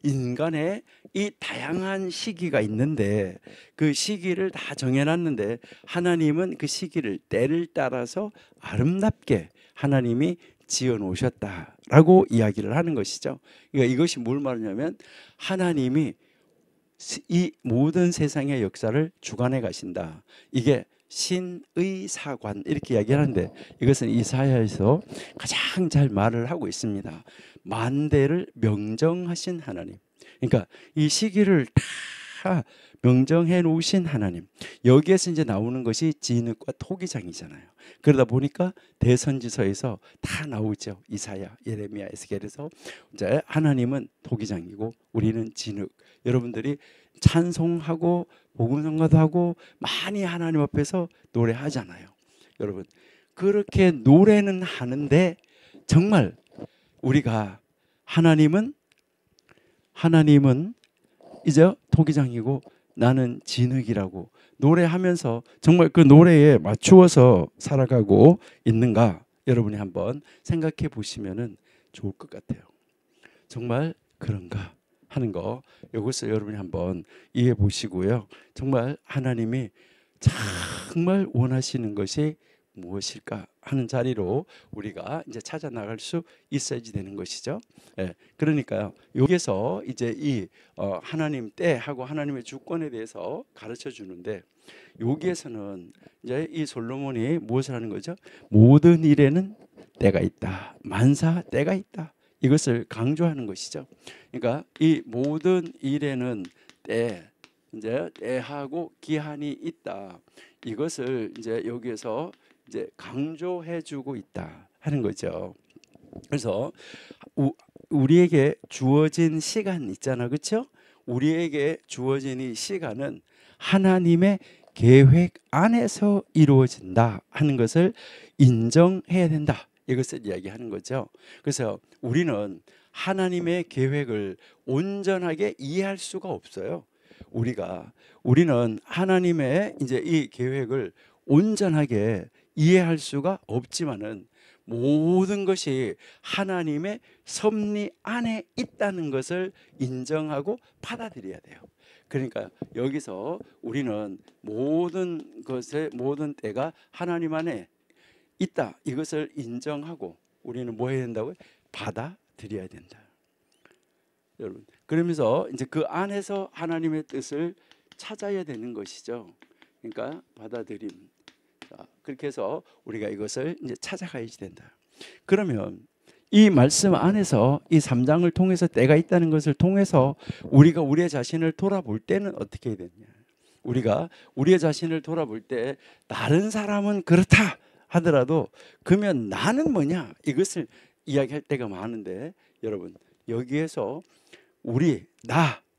인간의 이 다양한 시기가 있는데 그 시기를 다 정해놨는데 하나님은 그 시기를 때를 따라서 아름답게 하나님이 지어 놓으셨다라고 이야기를 하는 것이죠. 그러니까 이것이 뭘 말하냐면 하나님이 이 모든 세상의 역사를 주관해 가신다. 이게 신의 사관 이렇게 이야기하는데 이것은 이사야에서 가장 잘 말을 하고 있습니다. 만대를 명정하신 하나님. 그러니까 이 시기를 다 명정해 놓으신 하나님. 여기에서 이제 나오는 것이 진흙과 토기장이잖아요. 그러다 보니까 대선지서에서 다 나오죠. 이사야, 예레미야, 에스겔에서 이제 하나님은 토기장이고 우리는 진흙. 여러분들이 찬송하고 복음성가도 하고 많이 하나님 앞에서 노래하잖아요. 여러분 그렇게 노래는 하는데 정말 우리가 하나님은 이제 토기장이고 나는 진흙이라고 노래하면서 정말 그 노래에 맞추어서 살아가고 있는가, 여러분이 한번 생각해 보시면은 좋을 것 같아요. 정말 그런가 하는 거, 이것을 여러분이 한번 이해해 보시고요. 정말 하나님이 정말 원하시는 것이 무엇일까 하는 자리로 우리가 이제 찾아 나갈 수 있어야지 되는 것이죠. 예, 그러니까요. 여기서 이제 이 하나님 때하고 하나님의 주권에 대해서 가르쳐 주는데, 여기에서는 이제 이 솔로몬이 무엇을 하는 거죠? 모든 일에는 때가 있다. 만사 때가 있다. 이것을 강조하는 것이죠. 그러니까 이 모든 일에는 이제 때하고 기한이 있다. 이것을 이제 여기에서 이제 강조해주고 있다 하는 거죠. 그래서 우리에게 주어진 시간 있잖아, 그렇죠? 우리에게 주어진 이 시간은 하나님의 계획 안에서 이루어진다 하는 것을 인정해야 된다. 이것을 이야기하는 거죠. 그래서 우리는 하나님의 계획을 온전하게 이해할 수가 없어요. 우리는 하나님의 이제 이 계획을 온전하게 이해할 수가 없지만은 모든 것이 하나님의 섭리 안에 있다는 것을 인정하고 받아들여야 돼요. 그러니까 여기서 우리는 모든 때가 하나님 안에 있다, 이것을 인정하고 우리는 뭐 해야 된다고요? 받아들여야 된다. 여러분, 그러면서 이제 그 안에서 하나님의 뜻을 찾아야 되는 것이죠. 그러니까 받아들임. 자, 그렇게 해서 우리가 이것을 이제 찾아가야지 된다. 그러면 이 말씀 안에서 이 3장을 통해서 때가 있다는 것을 통해서 우리가 우리의 자신을 돌아볼 때는 어떻게 해야 되냐? 우리가 우리의 자신을 돌아볼 때 다른 사람은 그렇다 하더라도 그러면 나는 뭐냐? 이것을 이야기할 때가 많은데, 여러분 여기에서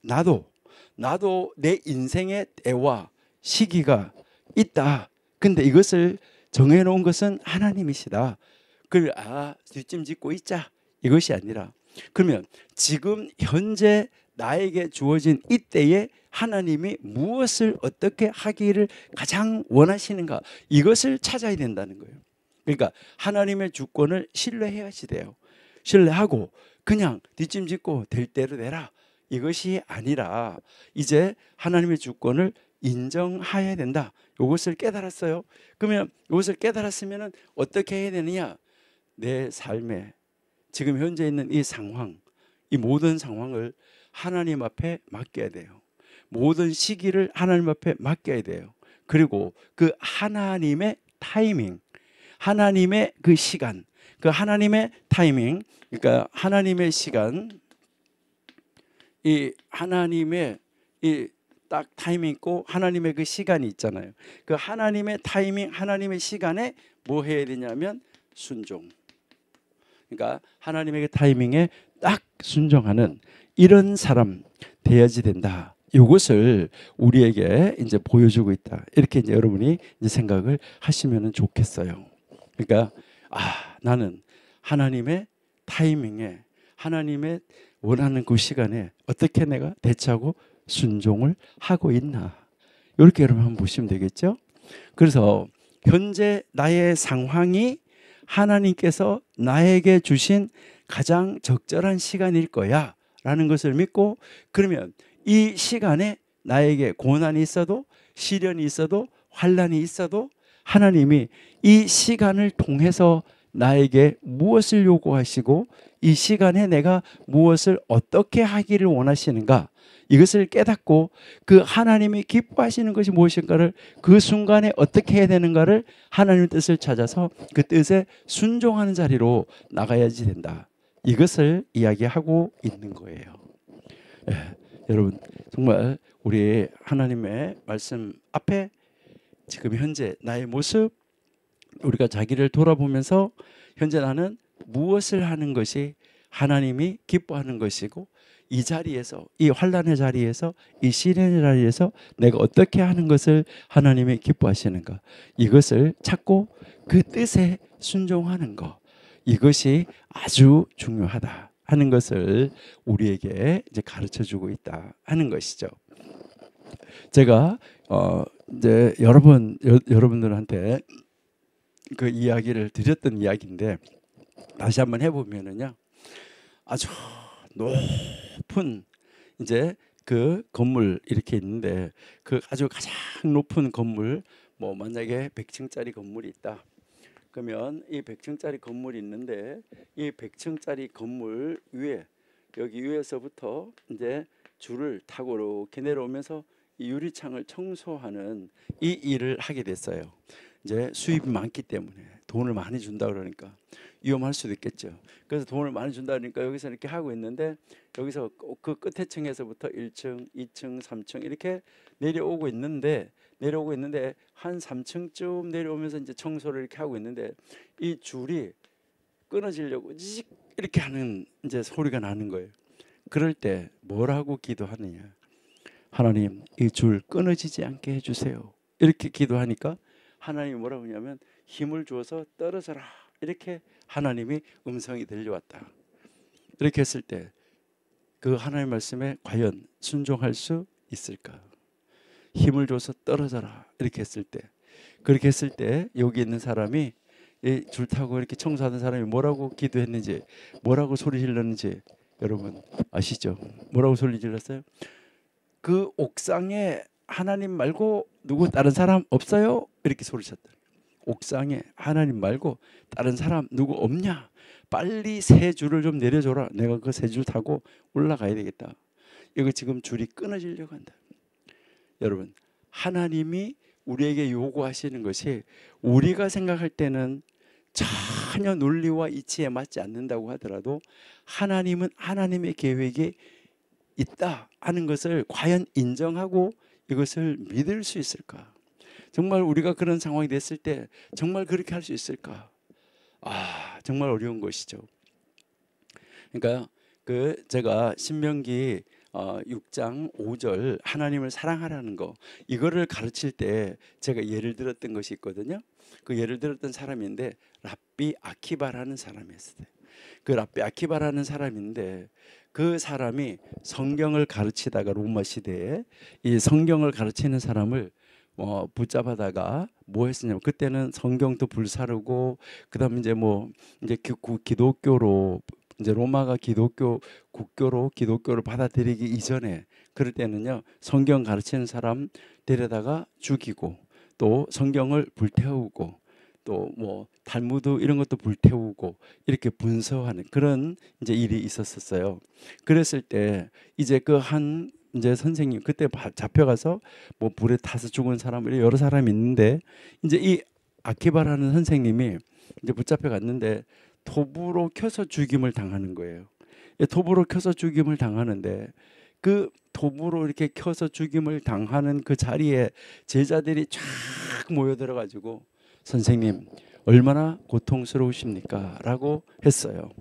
나도 내 인생의 때와 시기가 있다. 근데 이것을 정해놓은 것은 하나님이시다. 그걸 뒷짐 짓고 있자, 이것이 아니라, 그러면 지금 현재 나에게 주어진 이때에 하나님이 무엇을 어떻게 하기를 가장 원하시는가, 이것을 찾아야 된다는 거예요. 그러니까 하나님의 주권을 신뢰해야지 돼요. 신뢰하고 그냥 뒷짐 짓고 될 대로 되라, 이것이 아니라 이제 하나님의 주권을 인정해야 된다. 이것을 깨달았어요. 그러면 이것을 깨달았으면 어떻게 해야 되느냐? 내 삶에 지금 현재 있는 이 상황, 이 모든 상황을 하나님 앞에 맡겨야 돼요. 모든 시기를 하나님 앞에 맡겨야 돼요. 그리고 그 하나님의 타이밍, 하나님의 그 시간, 그 하나님의 타이밍, 그러니까 하나님의 시간, 이 하나님의 이 딱 타이밍 있고 하나님의 그 시간이 있잖아요. 그 하나님의 타이밍, 하나님의 시간에 뭐 해야 되냐면 순종. 그러니까 하나님의 그 타이밍에 딱 순종하는 이런 사람 돼야지 된다. 이것을 우리에게 이제 보여주고 있다. 이렇게 이제 여러분이 이제 생각을 하시면 좋겠어요. 그러니까 나는 하나님의 타이밍에, 하나님의 원하는 그 시간에 어떻게 내가 대처하고 순종을 하고 있나, 이렇게 여러분 한번 보시면 되겠죠. 그래서 현재 나의 상황이 하나님께서 나에게 주신 가장 적절한 시간일 거야 라는 것을 믿고, 그러면 이 시간에 나에게 고난이 있어도 시련이 있어도 환난이 있어도 하나님이 이 시간을 통해서 나에게 무엇을 요구하시고 이 시간에 내가 무엇을 어떻게 하기를 원하시는가, 이것을 깨닫고 그 하나님이 기뻐하시는 것이 무엇인가를, 그 순간에 어떻게 해야 되는가를 하나님의 뜻을 찾아서 그 뜻에 순종하는 자리로 나가야지 된다. 이것을 이야기하고 있는 거예요. 여러분 정말 우리 하나님의 말씀 앞에 지금 현재 나의 모습, 우리가 자기를 돌아보면서 현재 나는 무엇을 하는 것이 하나님이 기뻐하는 것이고, 이 자리에서, 이 환난의 자리에서, 이 시련의 자리에서 내가 어떻게 하는 것을 하나님이 기뻐하시는가, 이것을 찾고 그 뜻에 순종하는 것, 이것이 아주 중요하다 하는 것을 우리에게 이제 가르쳐 주고 있다 하는 것이죠. 제가 이제 여러분들한테 그 이야기를 드렸던 이야기인데 다시 한번 해보면은요, 아주 높은 이제 그 건물 이렇게 있는데, 그 아주 가장 높은 건물, 뭐 만약에 100층짜리 건물이 있다. 그러면 이 100층짜리 건물이 있는데, 이 100층짜리 건물 위에, 여기 위에서부터 이제 줄을 타고 이렇게 내려오면서 이 유리창을 청소하는 이 일을 하게 됐어요. 이제 수입이 많기 때문에 돈을 많이 준다 그러니까 위험할 수도 있겠죠. 그래서 돈을 많이 준다 그러니까 여기서 이렇게 하고 있는데, 여기서 그 끝에 층에서부터 1층, 2층, 3층 이렇게 내려오고 있는데 한 3층쯤 내려오면서 이제 청소를 이렇게 하고 있는데, 이 줄이 끊어지려고 직 이렇게 하는 이제 소리가 나는 거예요. 그럴 때 뭐라고 기도하느냐? 하나님, 이 줄 끊어지지 않게 해주세요. 이렇게 기도하니까 하나님이 뭐라고 하냐면 힘을 주어서 떨어져라, 이렇게 하나님이 음성이 들려왔다. 이렇게 했을 때 그 하나님 말씀에 과연 순종할 수 있을까? 힘을 줘서 떨어져라, 이렇게 했을 때, 그렇게 했을 때 여기 있는 사람이, 이 줄 타고 이렇게 청소하는 사람이 뭐라고 기도했는지, 뭐라고 소리 질렀는지 여러분 아시죠? 뭐라고 소리 질렀어요? 그 옥상에 하나님 말고 누구 다른 사람 없어요? 이렇게 소리쳤다. 옥상에 하나님 말고 다른 사람 누구 없냐? 빨리 새 줄을 좀 내려줘라. 내가 그 새 줄 타고 올라가야 되겠다. 이거 지금 줄이 끊어지려고 한다. 여러분, 하나님이 우리에게 요구하시는 것이 우리가 생각할 때는 전혀 논리와 이치에 맞지 않는다고 하더라도, 하나님은 하나님의 계획이 있다 하는 것을 과연 인정하고 이것을 믿을 수 있을까? 정말 우리가 그런 상황이 됐을 때 정말 그렇게 할 수 있을까? 정말 어려운 것이죠. 그러니까 제가 신명기 6장 5절 하나님을 사랑하라는 거, 이거를 가르칠 때 제가 예를 들었던 것이 있거든요. 그 예를 들었던 사람인데 랍비 아키바라는 사람이었어요. 그 랍비 아키바라는 사람인데, 그 사람이 성경을 가르치다가 로마 시대에 이 성경을 가르치는 사람을 붙잡아다가 뭐 했었냐면, 그때는 성경도 불사르고 그다음에 이제 이제 기독교로, 이제 로마가 기독교 국교로 기독교를 받아들이기 이전에, 그럴 때는요 성경 가르치는 사람 데려다가 죽이고, 또 성경을 불태우고, 또 탈무드 이런 것도 불태우고, 이렇게 분서하는 그런 이제 일이 있었어요. 그랬을 때 이제 그 한 이제 선생님 그때 잡혀가서 뭐 불에 타서 죽은 사람 여러 사람이 있는데 이제 이 아키바라는 선생님이 이제 붙잡혀 갔는데 톱으로 켜서 죽임을 당하는 거예요. 톱으로 켜서 죽임을 당하는데 그 톱으로 이렇게 켜서 죽임을 당하는 그 자리에 제자들이 쫙 모여들어 가지고 선생님 얼마나 고통스러우십니까? 라고 했어요.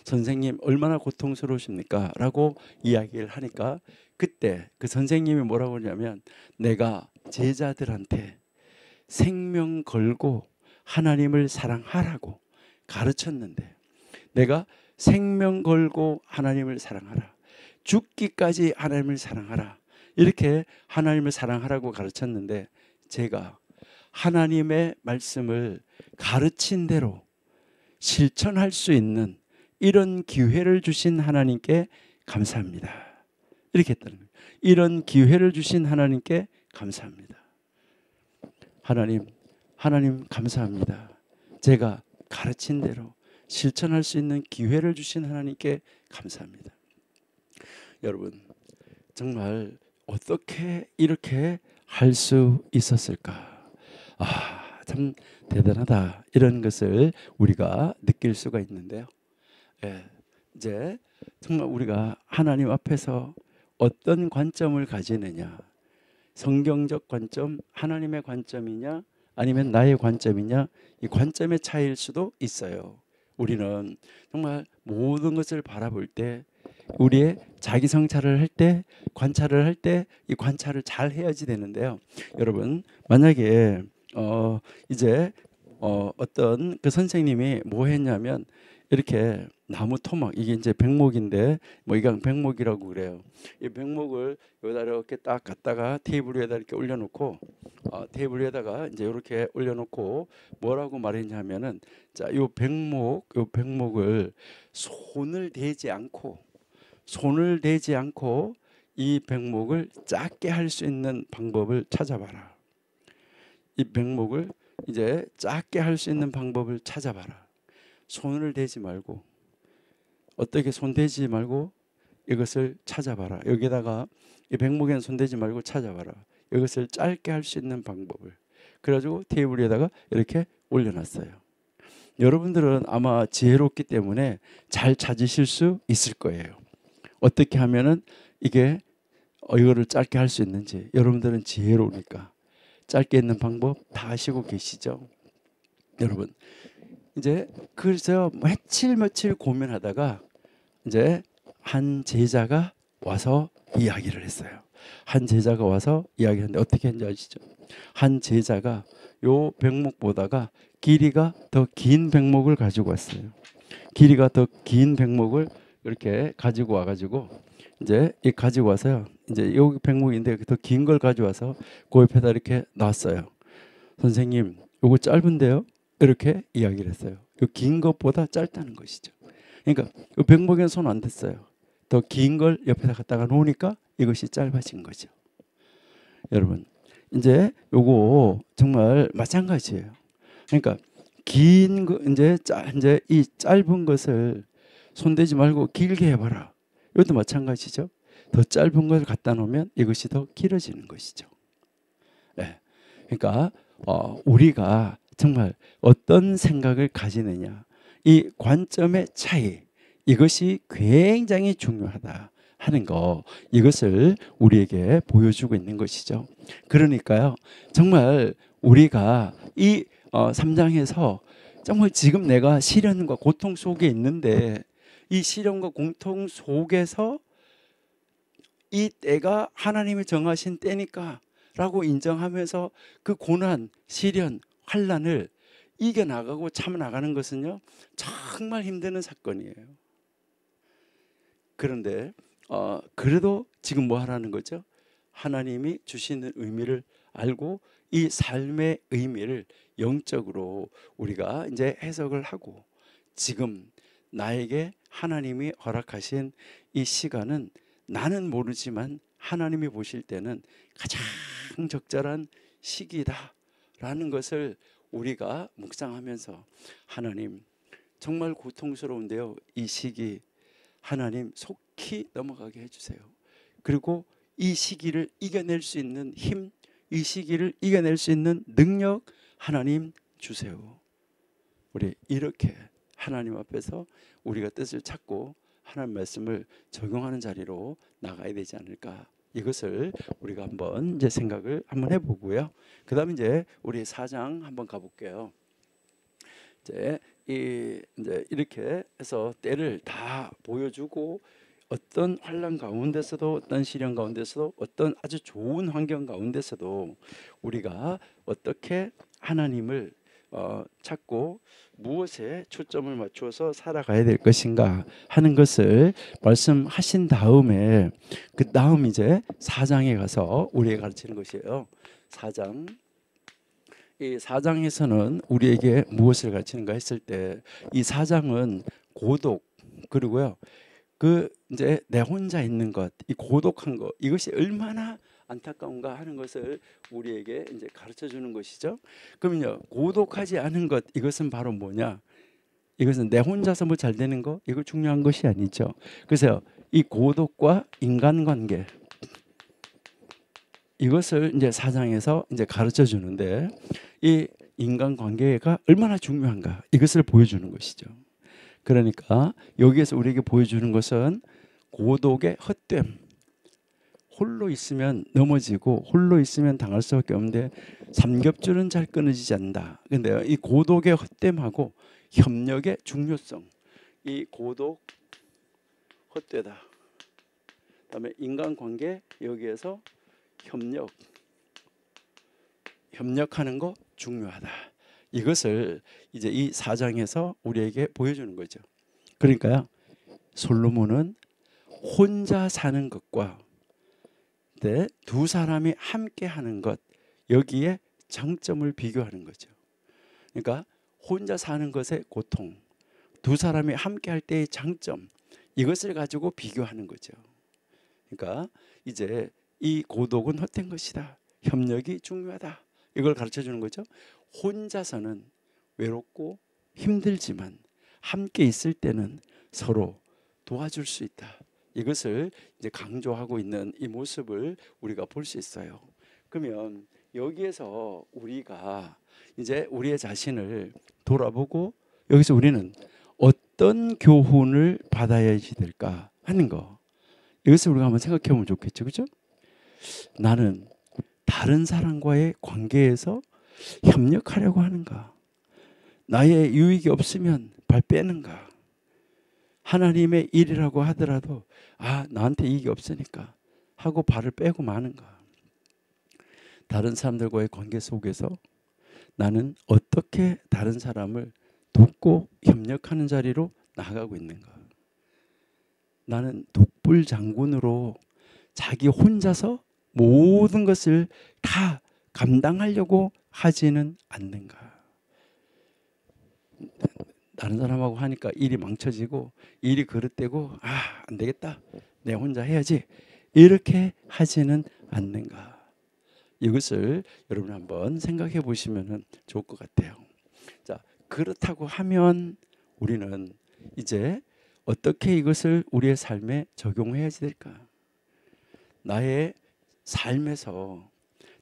선생님 얼마나 고통스러우십니까? 라고 이야기를 하니까 그때 그 선생님이 뭐라고 하냐면 내가 제자들한테 생명 걸고 하나님을 사랑하라고 가르쳤는데 내가 생명 걸고 하나님을 사랑하라. 죽기까지 하나님을 사랑하라. 이렇게 하나님을 사랑하라고 가르쳤는데 제가 하나님의 말씀을 가르친 대로 실천할 수 있는 이런 기회를 주신 하나님께 감사합니다. 이렇게 했다는 거예요. 이런 기회를 주신 하나님께 감사합니다. 하나님 감사합니다. 제가 가르친 대로 실천할 수 있는 기회를 주신 하나님께 감사합니다. 여러분 정말 어떻게 이렇게 할 수 있었을까? 참 대단하다 이런 것을 우리가 느낄 수가 있는데요. 이제 정말 우리가 하나님 앞에서 어떤 관점을 가지느냐, 성경적 관점, 하나님의 관점이냐 아니면 나의 관점이냐, 이 관점의 차이일 수도 있어요. 우리는 정말 모든 것을 바라볼 때 우리의 자기 성찰을 할 때 관찰을 할 때 이 관찰을 잘 해야지 되는데요. 여러분 만약에 이제 어떤 그 선생님이 뭐 했냐면 이렇게 나무 토막 이게 이제 백목인데 뭐 이게 백목이라고 그래요. 이 백목을 여기다 이렇게 딱 갖다가 테이블 위에다 이렇게 올려놓고 테이블 위에다가 이제 이렇게 올려놓고 뭐라고 말했냐면은 자, 요 백목을 손을 대지 않고 이 백목을 작게 할 수 있는 방법을 찾아봐라. 이 백목을 이제 작게 할 수 있는 방법을 찾아봐라. 손을 대지 말고 어떻게 손 대지 말고 이것을 찾아봐라. 여기다가 이 백목에는 손 대지 말고 찾아봐라. 이것을 짧게 할 수 있는 방법을. 그래가지고 테이블 위에다가 이렇게 올려놨어요. 여러분들은 아마 지혜롭기 때문에 잘 찾으실 수 있을 거예요. 어떻게 하면은 이게 이거를 짧게 할 수 있는지 여러분들은 지혜로우니까 짧게 있는 방법 다 아시고 계시죠? 여러분 이제 그래서 며칠 고민하다가 이제 한 제자가 와서 이야기를 했어요. 한 제자가 와서 이야기했는데 어떻게 했는지 아시죠? 한 제자가 요 백목보다가 길이가 더 긴 백목을 가지고 왔어요. 길이가 더 긴 백목을 이렇게 가지고 와가지고 이제 이 가지고 와서요. 이제 여기 백목인데 더 긴 걸 가져와서 그 옆에다 이렇게 놨어요. 선생님, 요거 짧은데요? 이렇게 이야기를 했어요. 요 긴 것보다 짧다는 것이죠. 그러니까 요 백목에는 손 안 댔어요. 더 긴 걸 옆에다 갖다가 놓으니까 이것이 짧아진 거죠. 여러분, 이제 요거 정말 마찬가지예요. 그러니까 긴 거 이제 이 짧은 것을 손대지 말고 길게 해봐라. 이것도 마찬가지죠. 더 짧은 걸 갖다 놓으면 이것이 더 길어지는 것이죠. 네. 그러니까 우리가 정말 어떤 생각을 가지느냐, 이 관점의 차이, 이것이 굉장히 중요하다 하는 거, 이것을 우리에게 보여주고 있는 것이죠. 그러니까요, 정말 우리가 이 3장에서 정말 지금 내가 시련과 고통 속에 있는데 이 시련과 고통 속에서 이 때가 하나님이 정하신 때니까 라고 인정하면서 그 고난, 시련, 환난을 이겨나가고 참아나가는 것은요 정말 힘든 사건이에요. 그런데 그래도 지금 뭐 하라는 거죠? 하나님이 주시는 의미를 알고 이 삶의 의미를 영적으로 우리가 이제 해석을 하고 지금 나에게 하나님이 허락하신 이 시간은 나는 모르지만 하나님이 보실 때는 가장 적절한 시기다라는 것을 우리가 묵상하면서 하나님 정말 고통스러운데요. 이 시기 하나님 속히 넘어가게 해주세요. 그리고 이 시기를 이겨낼 수 있는 힘, 이 시기를 이겨낼 수 있는 능력 하나님 주세요. 우리 이렇게 하나님 앞에서 우리가 뜻을 찾고 하나님 말씀을 적용하는 자리로 나가야 되지 않을까. 이것을 우리가 한번 이제 생각을 한번 해보고요. 그다음에 이제 우리 4장 한번 가볼게요. 이제 이제 이렇게 해서 때를 다 보여주고 어떤 환난 가운데서도 어떤 시련 가운데서도 어떤 아주 좋은 환경 가운데서도 우리가 어떻게 하나님을 찾고 무엇에 초점을 맞추어서 살아가야 될 것인가 하는 것을 말씀하신 다음에 그 다음 이제 4장에 가서 우리에게 가르치는 것이에요. 4장. 이 4장에서는 우리에게 무엇을 가르치는가 했을 때 이 4장은 고독 그리고요 그 이제 내 혼자 있는 것, 이 고독한 것 이것이 얼마나 안타까운가 하는 것을 우리에게 이제 가르쳐 주는 것이죠. 그러면요 고독하지 않은 것 이것은 바로 뭐냐? 이것은 내 혼자서 뭐 잘 되는 거 이거 중요한 것이 아니죠. 그래서 이 고독과 인간관계 이것을 이제 4장에서 이제 가르쳐 주는데 이 인간관계가 얼마나 중요한가 이것을 보여주는 것이죠. 그러니까 여기에서 우리에게 보여주는 것은 고독의 헛됨. 홀로 있으면 넘어지고 홀로 있으면 당할 수밖에 없는데 삼겹줄은 잘 끊어지지 않는다. 근데요, 이 고독의 헛됨하고 협력의 중요성. 이 고독 헛되다. 그다음에 인간관계 여기에서 협력하는 거 중요하다. 이것을 이제 이 4장에서 우리에게 보여주는 거죠. 그러니까요. 솔로몬은 혼자 사는 것과 두 사람이 함께 하는 것 여기에 장점을 비교하는 거죠. 그러니까 혼자 사는 것의 고통, 두 사람이 함께 할 때의 장점 이것을 가지고 비교하는 거죠. 그러니까 이제 이 고독은 헛된 것이다. 협력이 중요하다. 이걸 가르쳐 주는 거죠. 혼자서는 외롭고 힘들지만 함께 있을 때는 서로 도와줄 수 있다. 이것을 이제 강조하고 있는 이 모습을 우리가 볼 수 있어요. 그러면 여기에서 우리가 이제 우리의 자신을 돌아보고 여기서 우리는 어떤 교훈을 받아야지 될까 하는 거. 이것을 우리가 한번 생각해 보면 좋겠죠. 그렇죠? 나는 다른 사람과의 관계에서 협력하려고 하는가? 나의 유익이 없으면 발 빼는가? 하나님의 일이라고 하더라도 나한테 이익이 없으니까 하고 발을 빼고 마는가? 다른 사람들과의 관계 속에서 나는 어떻게 다른 사람을 돕고 협력하는 자리로 나아가고 있는가? 나는 독불 장군으로 자기 혼자서 모든 것을 다 감당하려고 하지는 않는가? 다른 사람하고 하니까 일이 망쳐지고 일이 그릇되고 안 되겠다. 내 혼자 해야지. 이렇게 하지는 않는가? 이것을 여러분 한번 생각해 보시면 좋을 것 같아요. 자, 그렇다고 하면 우리는 이제 어떻게 이것을 우리의 삶에 적용해야지 될까? 나의 삶에서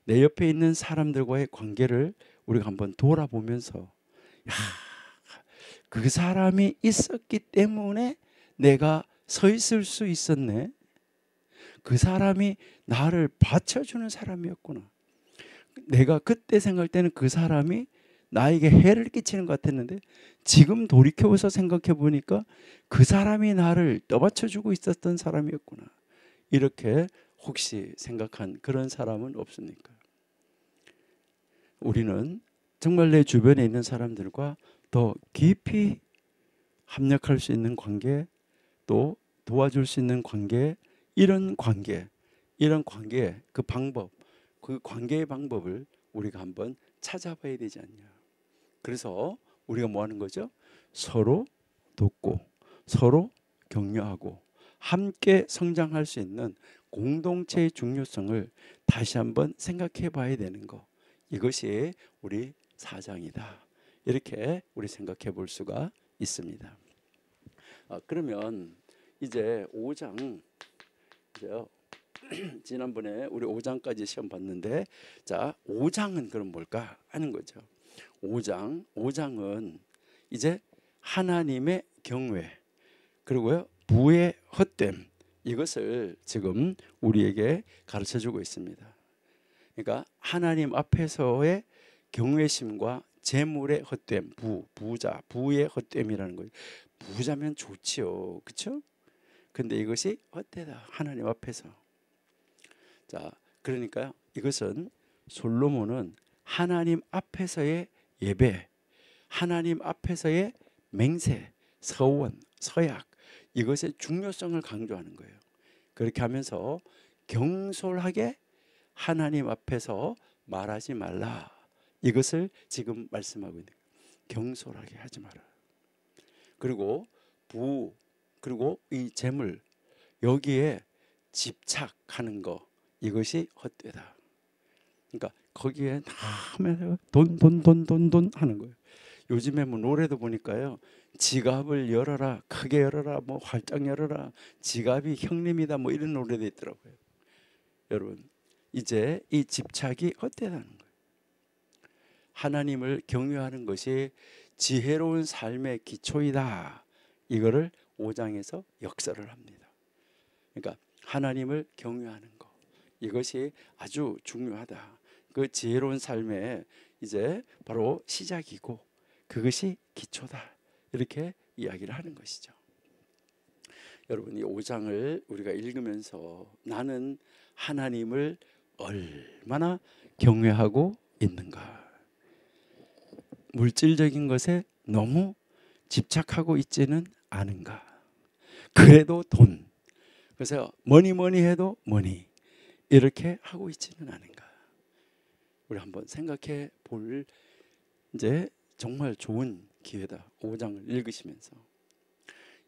내 옆에 있는 사람들과의 관계를 우리가 한번 돌아보면서 그 사람이 있었기 때문에 내가 서 있을 수 있었네. 그 사람이 나를 받쳐주는 사람이었구나. 내가 그때 생각할 때는 그 사람이 나에게 해를 끼치는 것 같았는데 지금 돌이켜서 생각해 보니까 그 사람이 나를 떠받쳐주고 있었던 사람이었구나. 이렇게 혹시 생각한 그런 사람은 없습니까? 우리는 정말 내 주변에 있는 사람들과 더 깊이 협력할 수 있는 관계, 또 도와줄 수 있는 관계, 이런 관계 그 방법, 그 관계의 방법을 우리가 한번 찾아봐야 되지 않냐. 그래서 우리가 뭐 하는 거죠? 서로 돕고 서로 격려하고 함께 성장할 수 있는 공동체의 중요성을 다시 한번 생각해 봐야 되는 거. 이것이 우리 4장이다. 이렇게 우리 생각해 볼 수가 있습니다. 그러면 이제 5장 이제요. 지난번에 우리 5장까지 시험 봤는데, 자 5장은 그럼 뭘까 하는 거죠. 5장은 이제 하나님의 경외, 그리고요 부의 헛됨, 이것을 지금 우리에게 가르쳐주고 있습니다. 그러니까 하나님 앞에서의 경외심과 재물의 헛됨, 부의 헛됨이라는 거예요. 부자면 좋지요, 그렇죠? 근데 이것이 헛되다, 하나님 앞에서. 자, 그러니까요, 이것은 솔로몬은 하나님 앞에서의 예배, 하나님 앞에서의 맹세, 서원, 서약, 이것의 중요성을 강조하는 거예요. 그렇게 하면서 경솔하게 하나님 앞에서 말하지 말라, 이것을 지금 말씀하고 있는 거예요. 경솔하게 하지 마라. 그리고 그리고 이 재물, 여기에 집착하는 거, 이것이 헛되다. 그러니까 거기에 하면서 돈 하는 거예요. 요즘에 뭐 노래도 보니까요, 지갑을 열어라, 크게 열어라, 뭐 활짝 열어라, 지갑이 형님이다, 뭐 이런 노래도 있더라고요. 여러분, 이제 이 집착이 헛되다는 거예요. 하나님을 경외하는 것이 지혜로운 삶의 기초이다, 이거를 5장에서 역설을 합니다. 그러니까 하나님을 경외하는 것, 이것이 아주 중요하다. 그 지혜로운 삶의 이제 바로 시작이고 그것이 기초다, 이렇게 이야기를 하는 것이죠. 여러분, 이 5장을 우리가 읽으면서 나는 하나님을 얼마나 경외하고 있는가, 물질적인 것에 너무 집착하고 있지는 않은가, 그래도 돈, 그래서 뭐니 해도 머니, 이렇게 하고 있지는 않은가, 우리 한번 생각해 볼 이제 정말 좋은 기회다. 5장을 읽으시면서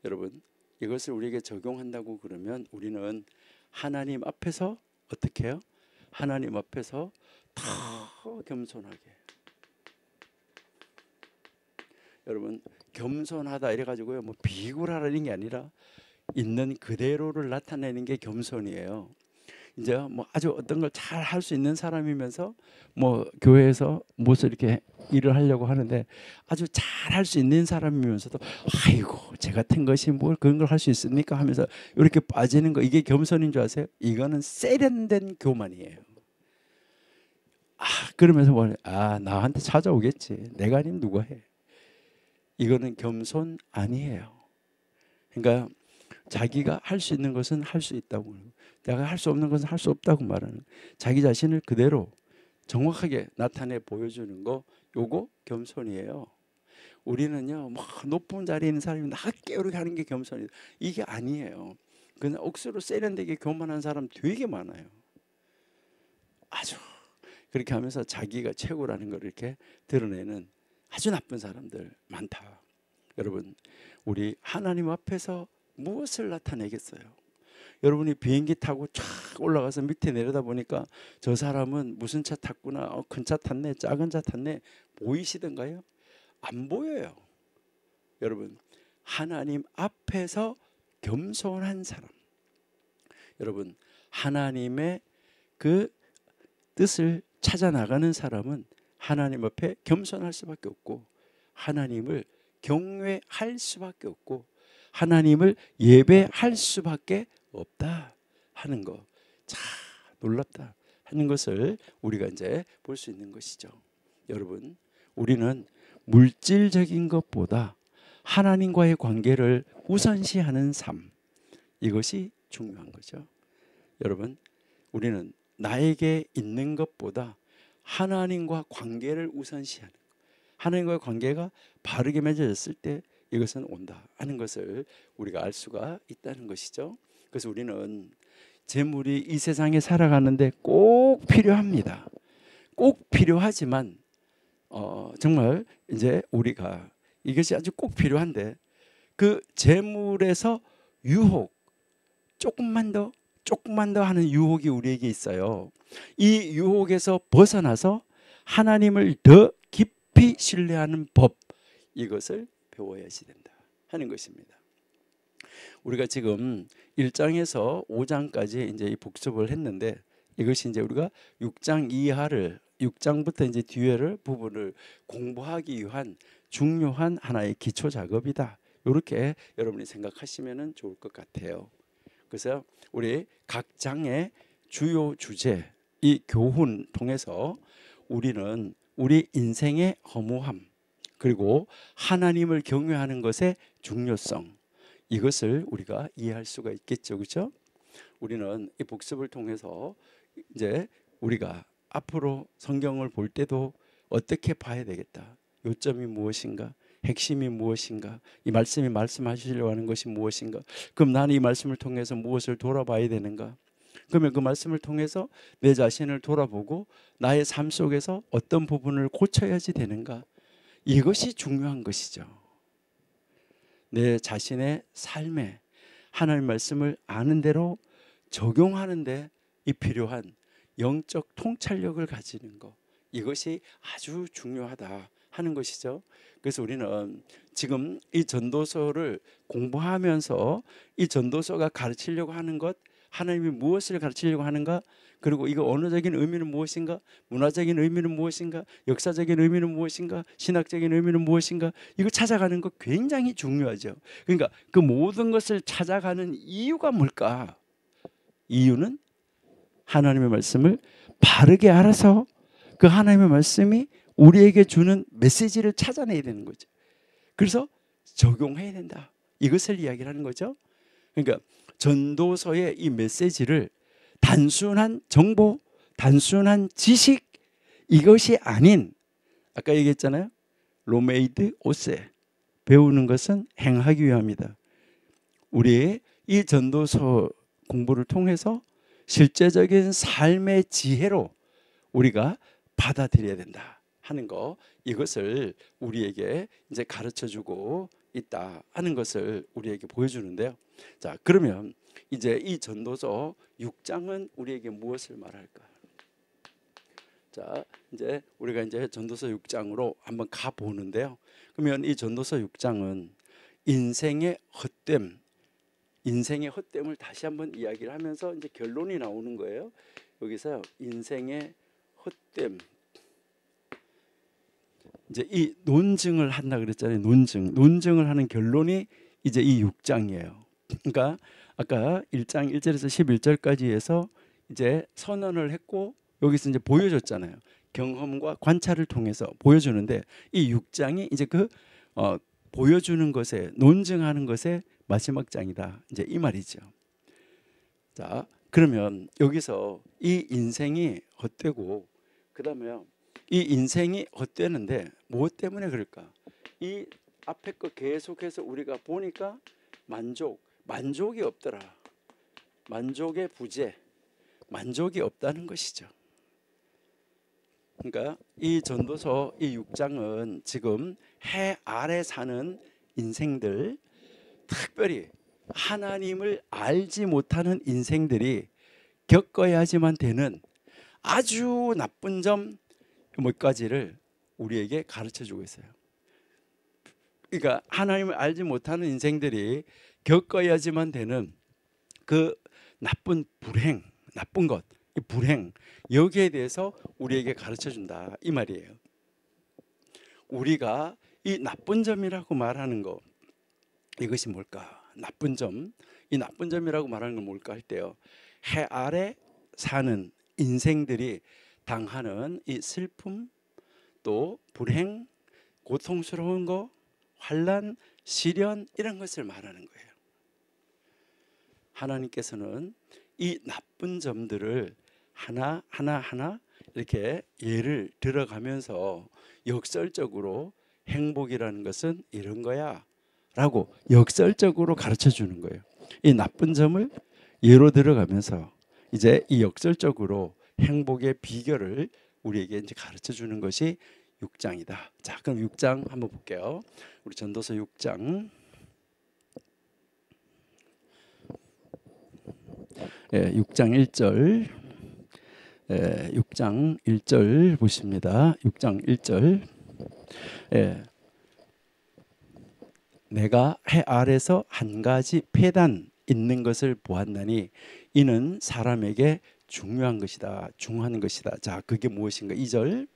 여러분, 이것을 우리에게 적용한다고 그러면 우리는 하나님 앞에서 어떻게 해요? 하나님 앞에서 더 겸손하게. 여러분, 겸손하다 이래가지고요, 뭐 비굴하라는 게 아니라 있는 그대로를 나타내는 게 겸손이에요. 이제 뭐 아주 어떤 걸 잘 할 수 있는 사람이면서 뭐 교회에서 무엇을 이렇게 일을 하려고 하는데 아주 잘 할 수 있는 사람이면서도 아이고 제 같은 것이 뭘 그런 걸 할 수 있습니까 하면서 이렇게 빠지는 거, 이게 겸손인 줄 아세요? 이거는 세련된 교만이에요. 그러면서 뭐 나한테 찾아오겠지, 내가 아니면 누가 해. 이거는 겸손 아니에요. 그러니까 자기가 할 수 있는 것은 할 수 있다고, 내가 할 수 없는 것은 할 수 없다고 말하는, 자기 자신을 그대로 정확하게 나타내 보여주는 거, 요거 겸손이에요. 우리는요, 뭐 높은 자리에 있는 사람이 낮게 이렇게 하는 게 겸손이에요. 이게 아니에요. 그냥 억수로 세련되게 교만한 사람 되게 많아요. 아주 그렇게 하면서 자기가 최고라는 걸 이렇게 드러내는 아주 나쁜 사람들 많다. 여러분, 우리 하나님 앞에서 무엇을 나타내겠어요? 여러분이 비행기 타고 쫙 올라가서 밑에 내려다 보니까 저 사람은 무슨 차 탔구나, 큰 차 탔네, 작은 차 탔네, 보이시던가요? 안 보여요. 여러분, 하나님 앞에서 겸손한 사람, 여러분 하나님의 그 뜻을 찾아 나가는 사람은 하나님 앞에 겸손할 수밖에 없고, 하나님을 경외할 수밖에 없고, 하나님을 예배할 수밖에 없다 하는 거, 참 놀랍다 하는 것을 우리가 이제 볼 수 있는 것이죠. 여러분, 우리는 물질적인 것보다 하나님과의 관계를 우선시하는 삶, 이것이 중요한 거죠. 여러분, 우리는 나에게 있는 것보다 하나님과 관계를 우선시하는 것, 하나님과의 관계가 바르게 맺어졌을 때 이것은 온다 하는 것을 우리가 알 수가 있다는 것이죠. 그래서 우리는 재물이 이 세상에 살아가는데 꼭 필요합니다. 꼭 필요하지만 정말 이제 우리가 이것이 아주 꼭 필요한데, 그 재물에서 유혹, 조금만 더 하는 유혹이 우리에게 있어요. 이 유혹에서 벗어나서 하나님을 더 깊이 신뢰하는 법, 이것을 배워야지 된다 하는 것입니다. 우리가 지금 1장에서 5장까지 이제 이 복습을 했는데 이것이 이제 우리가 6장 이하를 6장부터 이제 뒤에를 부분을 공부하기 위한 중요한 하나의 기초 작업이다. 이렇게 여러분이 생각하시면 좋을 것 같아요. 그래서 우리 각 장의 주요 주제 이 교훈 통해서 우리는 우리 인생의 허무함 그리고 하나님을 경외하는 것의 중요성 이것을 우리가 이해할 수가 있겠죠, 그렇죠? 우리는 이 복습을 통해서 이제 우리가 앞으로 성경을 볼 때도 어떻게 봐야 되겠다. 요점이 무엇인가? 핵심이 무엇인가? 이 말씀이 말씀하시려고 하는 것이 무엇인가? 그럼 나는 이 말씀을 통해서 무엇을 돌아봐야 되는가? 그러면 그 말씀을 통해서 내 자신을 돌아보고 나의 삶 속에서 어떤 부분을 고쳐야지 되는가? 이것이 중요한 것이죠. 내 자신의 삶에 하나님 말씀을 아는 대로 적용하는 데 이 필요한 영적 통찰력을 가지는 것 이것이 아주 중요하다 하는 것이죠. 그래서 우리는 지금 이 전도서를 공부하면서 이 전도서가 가르치려고 하는 것 하나님이 무엇을 가르치려고 하는가 그리고 이거 언어적인 의미는 무엇인가 문화적인 의미는 무엇인가 역사적인 의미는 무엇인가 신학적인 의미는 무엇인가 이거 찾아가는 것 굉장히 중요하죠. 그러니까 그 모든 것을 찾아가는 이유가 뭘까? 이유는 하나님의 말씀을 바르게 알아서 그 하나님의 말씀이 우리에게 주는 메시지를 찾아내야 되는 거죠. 그래서 적용해야 된다. 이것을 이야기를 하는 거죠. 그러니까 전도서의 이 메시지를 단순한 정보, 단순한 지식 이것이 아닌 아까 얘기했잖아요. 로메이드 오세 배우는 것은 행하기 위함이다. 우리의 이 전도서 공부를 통해서 실제적인 삶의 지혜로 우리가 받아들여야 된다 하는 거 이것을 우리에게 이제 가르쳐주고 있다 하는 것을 우리에게 보여주는데요. 자 그러면 이제 이 전도서 6장은 우리에게 무엇을 말할까? 자 이제 우리가 이제 전도서 6장으로 한번 가 보는데요. 그러면 이 전도서 6장은 인생의 헛됨을 다시 한번 이야기를 하면서 이제 결론이 나오는 거예요. 여기서 인생의 헛됨. 이제 이 논증을 한다 그랬잖아요. 논증을 하는 결론이 이제 이 6장이에요. 그러니까 아까 1장 1절에서 11절까지 해서 이제 선언을 했고 여기서 이제 보여줬잖아요. 경험과 관찰을 통해서 보여주는데 이 6장이 이제 그 보여주는 것에 논증하는 것에 마지막 장이다. 이제 이 말이죠. 자, 그러면 여기서 이 인생이 헛되고 그다음에 이 인생이 헛되는데 무엇 때문에 그럴까? 이 앞에 거 계속해서 우리가 보니까 만족이 없더라. 만족의 부재, 만족이 없다는 것이죠. 그러니까 이 전도서 이 6장은 지금 해 아래 사는 인생들 특별히 하나님을 알지 못하는 인생들이 겪어야지만 되는 아주 나쁜 점 몇 가지를 우리에게 가르쳐주고 있어요. 그러니까 하나님을 알지 못하는 인생들이 겪어야지만 되는 그 나쁜 불행, 나쁜 것, 이 불행 여기에 대해서 우리에게 가르쳐준다 이 말이에요. 우리가 이 나쁜 점이라고 말하는 것 이것이 뭘까? 나쁜 점, 이 나쁜 점이라고 말하는 건 뭘까 할 때요. 해 아래 사는 인생들이 당하는 이 슬픔, 또 불행, 고통스러운 거, 환난, 시련 이런 것을 말하는 거예요. 하나님께서는 이 나쁜 점들을 하나 이렇게 예를 들어가면서 역설적으로 행복이라는 것은 이런 거야 라고 역설적으로 가르쳐 주는 거예요. 이 나쁜 점을 예로 들어가면서 이제 이 역설적으로 행복의 비결을 우리에게 이제 가르쳐 주는 것이 6장이다. 자, 그럼 6장 한번 볼게요. 우리 전도서 6장. 6장 1절. 6장 1절 보십니다. 6장 1절. 내가 해 아래서 한 가지 폐단 있는 것을 보았나니 이는 사람에게 중요한 것이다. 중요한 것이다. 자, 그게 무엇인가? 2절.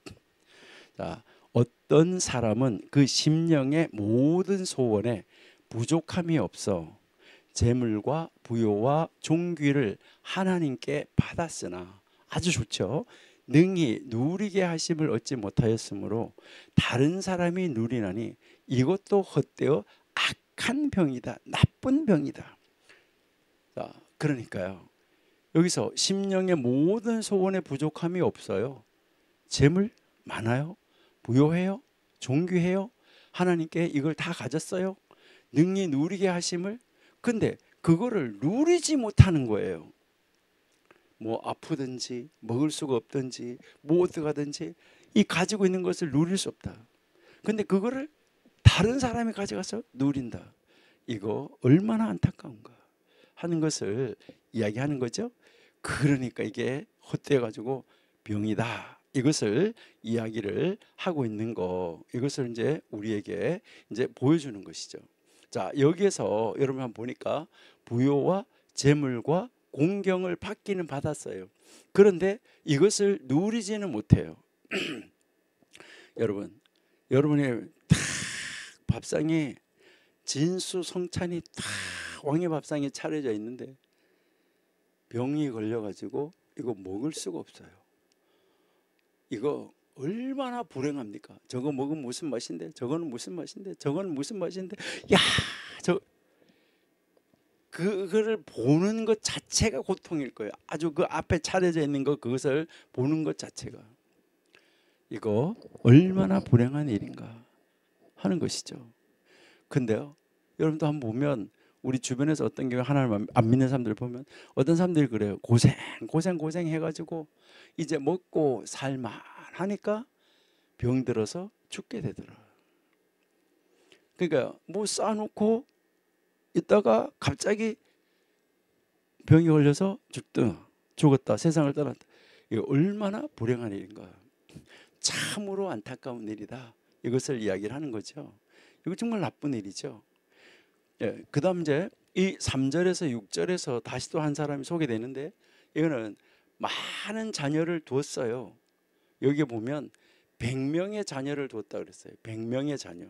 자, 어떤 사람은 그 심령의 모든 소원에 부족함이 없어 재물과 부요와 존귀를 하나님께 받았으나, 아주 좋죠. 능히 누리게 하심을 얻지 못하였으므로 다른 사람이 누리나니 이것도 헛되어 악한 병이다. 나쁜 병이다. 자, 그러니까요. 여기서 심령의 모든 소원에 부족함이 없어요. 재물 많아요. 부요해요. 존귀해요. 하나님께 이걸 다 가졌어요. 능히 누리게 하심을. 근데 그거를 누리지 못하는 거예요. 뭐 아프든지 먹을 수가 없든지 뭐 어떡하든지 이 가지고 있는 것을 누릴 수 없다. 근데 그거를 다른 사람이 가져가서 누린다. 이거 얼마나 안타까운가 하는 것을 이야기하는 거죠. 그러니까 이게 헛되어 가지고 병이다. 이것을 이야기를 하고 있는 거. 이것을 이제 우리에게 이제 보여주는 것이죠. 자, 여기에서 여러분 한번 보니까 부요와 재물과 공경을 받기는 받았어요. 그런데 이것을 누리지는 못해요. 여러분의 탁 밥상에 진수성찬이 탁 왕의 밥상에 차려져 있는데 병이 걸려가지고 이거 먹을 수가 없어요. 이거 얼마나 불행합니까? 저거 먹으면 무슨 맛인데, 저거는 무슨 맛인데, 저거는 무슨 맛인데, 야, 그거를 보는 것 자체가 고통일 거예요. 아주 그 앞에 차려져 있는 것, 그것을 보는 것 자체가 이거 얼마나 불행한 일인가 하는 것이죠. 근데요, 여러분도 한번 보면 우리 주변에서 어떤 경우 하나님 안 믿는 사람들 보면 어떤 사람들이 그래요. 고생 해가지고 이제 먹고 살만하니까 병 들어서 죽게 되더라. 그러니까 뭐 쌓아놓고 있다가 갑자기 병이 걸려서 죽었다. 세상을 떠났다. 이거 얼마나 불행한 일인가. 참으로 안타까운 일이다. 이것을 이야기를 하는 거죠. 이거 정말 나쁜 일이죠. 예, 그 다음 이제 이 3절에서 6절에서 다시 또 한 사람이 소개되는데 이거는 많은 자녀를 두었어요. 여기 보면 100명의 자녀를 두었다 그랬어요. 100명의 자녀.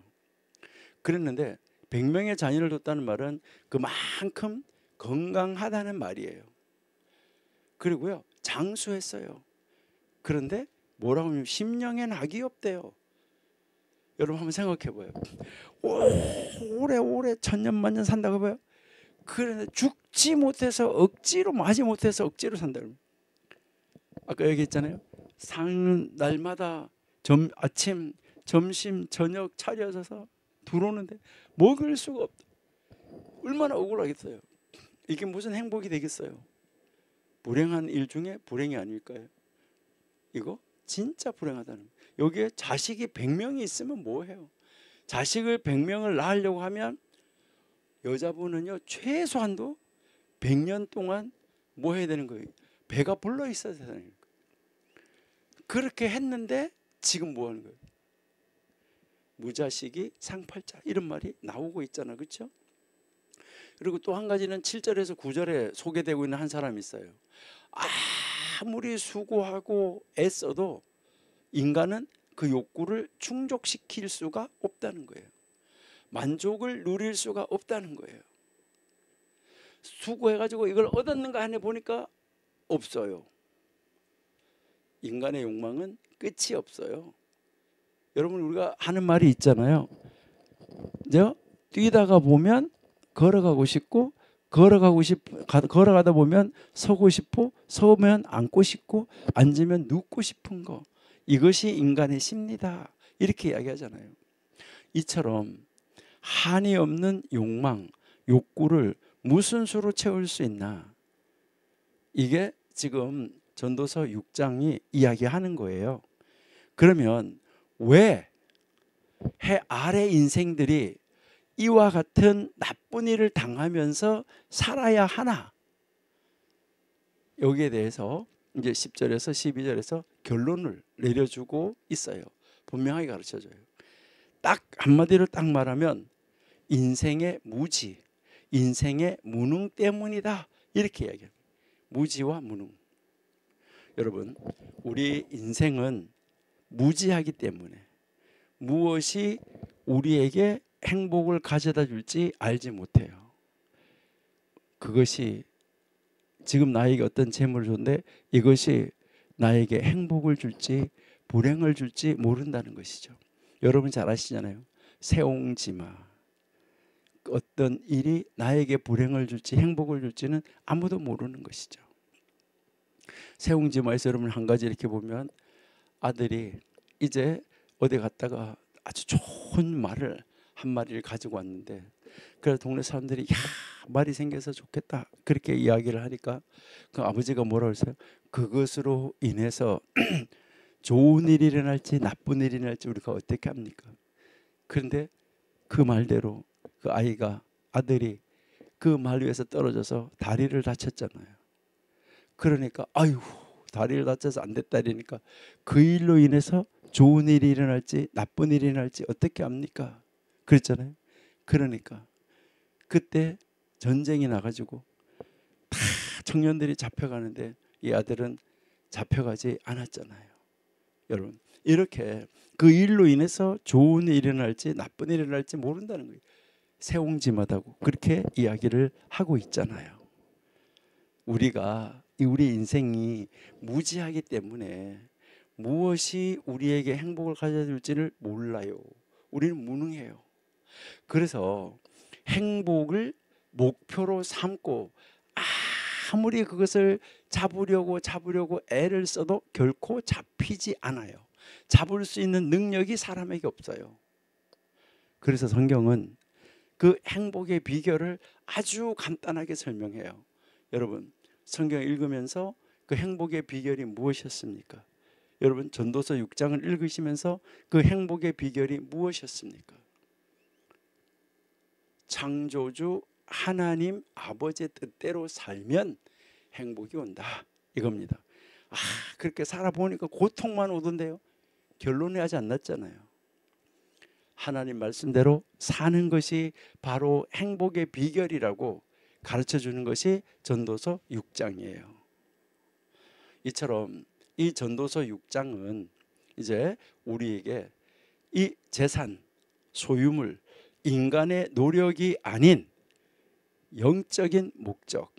그랬는데 100명의 자녀를 뒀다는 말은 그만큼 건강하다는 말이에요. 그리고요, 장수했어요. 그런데 뭐라고 하면 심령에 낙이 없대요. 여러분 한번 생각해 봐요. 오래 천년만년 산다고 봐요. 그런데 죽지 못해서 억지로 마지 못해서 억지로 산다고. 아까 얘기했잖아요. 사는 날마다 아침, 점심, 저녁 차려져서 들어오는데 먹을 수가 없다. 얼마나 억울하겠어요. 이게 무슨 행복이 되겠어요. 불행한 일 중에 불행이 아닐까요? 이거 진짜 불행하다는 거예요. 여기에 자식이 100명이 있으면 뭐해요? 자식을 100명을 낳으려고 하면 여자분은요 최소한도 100년 동안 뭐 해야 되는 거예요? 배가 불러 있어야 되는 거예요. 그렇게 했는데 지금 뭐 하는 거예요? 무자식이 상팔자 이런 말이 나오고 있잖아. 그렇죠? 그리고 또 한 가지는 7절에서 9절에 소개되고 있는 한 사람이 있어요. 아무리 수고하고 애써도 인간은 그 욕구를 충족시킬 수가 없다는 거예요. 만족을 누릴 수가 없다는 거예요. 수고해가지고 이걸 얻었는가 하네 보니까 없어요. 인간의 욕망은 끝이 없어요. 여러분 우리가 하는 말이 있잖아요. 뛰다가 보면 걸어가고 싶고 걸어가다 보면 서고 싶고 서면 앉고 싶고 앉으면 눕고 싶은 거. 이것이 인간의 심리다. 이렇게 이야기하잖아요. 이처럼 한이 없는 욕망, 욕구를 무슨 수로 채울 수 있나? 이게 지금 전도서 6장이 이야기하는 거예요. 그러면 왜 해 아래 인생들이 이와 같은 나쁜 일을 당하면서 살아야 하나? 여기에 대해서 이제 10절에서 12절에서 결론을 내려주고 있어요. 분명하게 가르쳐줘요. 딱 한마디로 딱 말하면 인생의 무지, 인생의 무능 때문이다. 이렇게 이야기해요. 무지와 무능. 여러분, 우리 인생은 무지하기 때문에 무엇이 우리에게 행복을 가져다 줄지 알지 못해요. 그것이 지금 나에게 어떤 재물을 줬는데 이것이 나에게 행복을 줄지 불행을 줄지 모른다는 것이죠. 여러분 잘 아시잖아요. 세옹지마. 어떤 일이 나에게 불행을 줄지 행복을 줄지는 아무도 모르는 것이죠. 세옹지마에서 여러분 한 가지 이렇게 보면 아들이 이제 어디 갔다가 아주 좋은 말을 한 마리를 가지고 왔는데 그래서 동네 사람들이 야 말이 생겨서 좋겠다 그렇게 이야기를 하니까 그 아버지가 뭐라고 했어요? 그것으로 인해서 좋은 일이 일어날지 나쁜 일이 일어날지 우리가 어떻게 합니까? 그런데 그 말대로 그 아이가 아들이 그 말 위에서 떨어져서 다리를 다쳤잖아요. 그러니까 아유 다리를 다쳐서 안 됐다 이러니까 그 일로 인해서 좋은 일이 일어날지 나쁜 일이 일어날지 어떻게 합니까? 그랬잖아요. 그러니까 그때 전쟁이 나가지고 다 청년들이 잡혀가는데 이 아들은 잡혀가지 않았잖아요. 여러분 이렇게 그 일로 인해서 좋은 일이 일어날지 나쁜 일이 일어날지 모른다는 거예요. 세옹지마다고 그렇게 이야기를 하고 있잖아요. 우리 인생이 무지하기 때문에 무엇이 우리에게 행복을 가져다 줄지를 몰라요. 우리는 무능해요. 그래서 행복을 목표로 삼고 아무리 그것을 잡으려고 애를 써도 결코 잡히지 않아요. 잡을 수 있는 능력이 사람에게 없어요. 그래서 성경은 그 행복의 비결을 아주 간단하게 설명해요. 여러분 성경 읽으면서 그 행복의 비결이 무엇이었습니까? 여러분 전도서 6장을 읽으시면서 그 행복의 비결이 무엇이었습니까? 창조주 하나님 아버지의 뜻대로 살면 행복이 온다 이겁니다. 그렇게 살아보니까 고통만 오던데요. 결론이 아직 안 났잖아요. 하나님 말씀대로 사는 것이 바로 행복의 비결이라고 가르쳐 주는 것이 전도서 6장이에요. 이처럼 이 전도서 6장은 이제 우리에게 이 재산, 소유물, 인간의 노력이 아닌 영적인 목적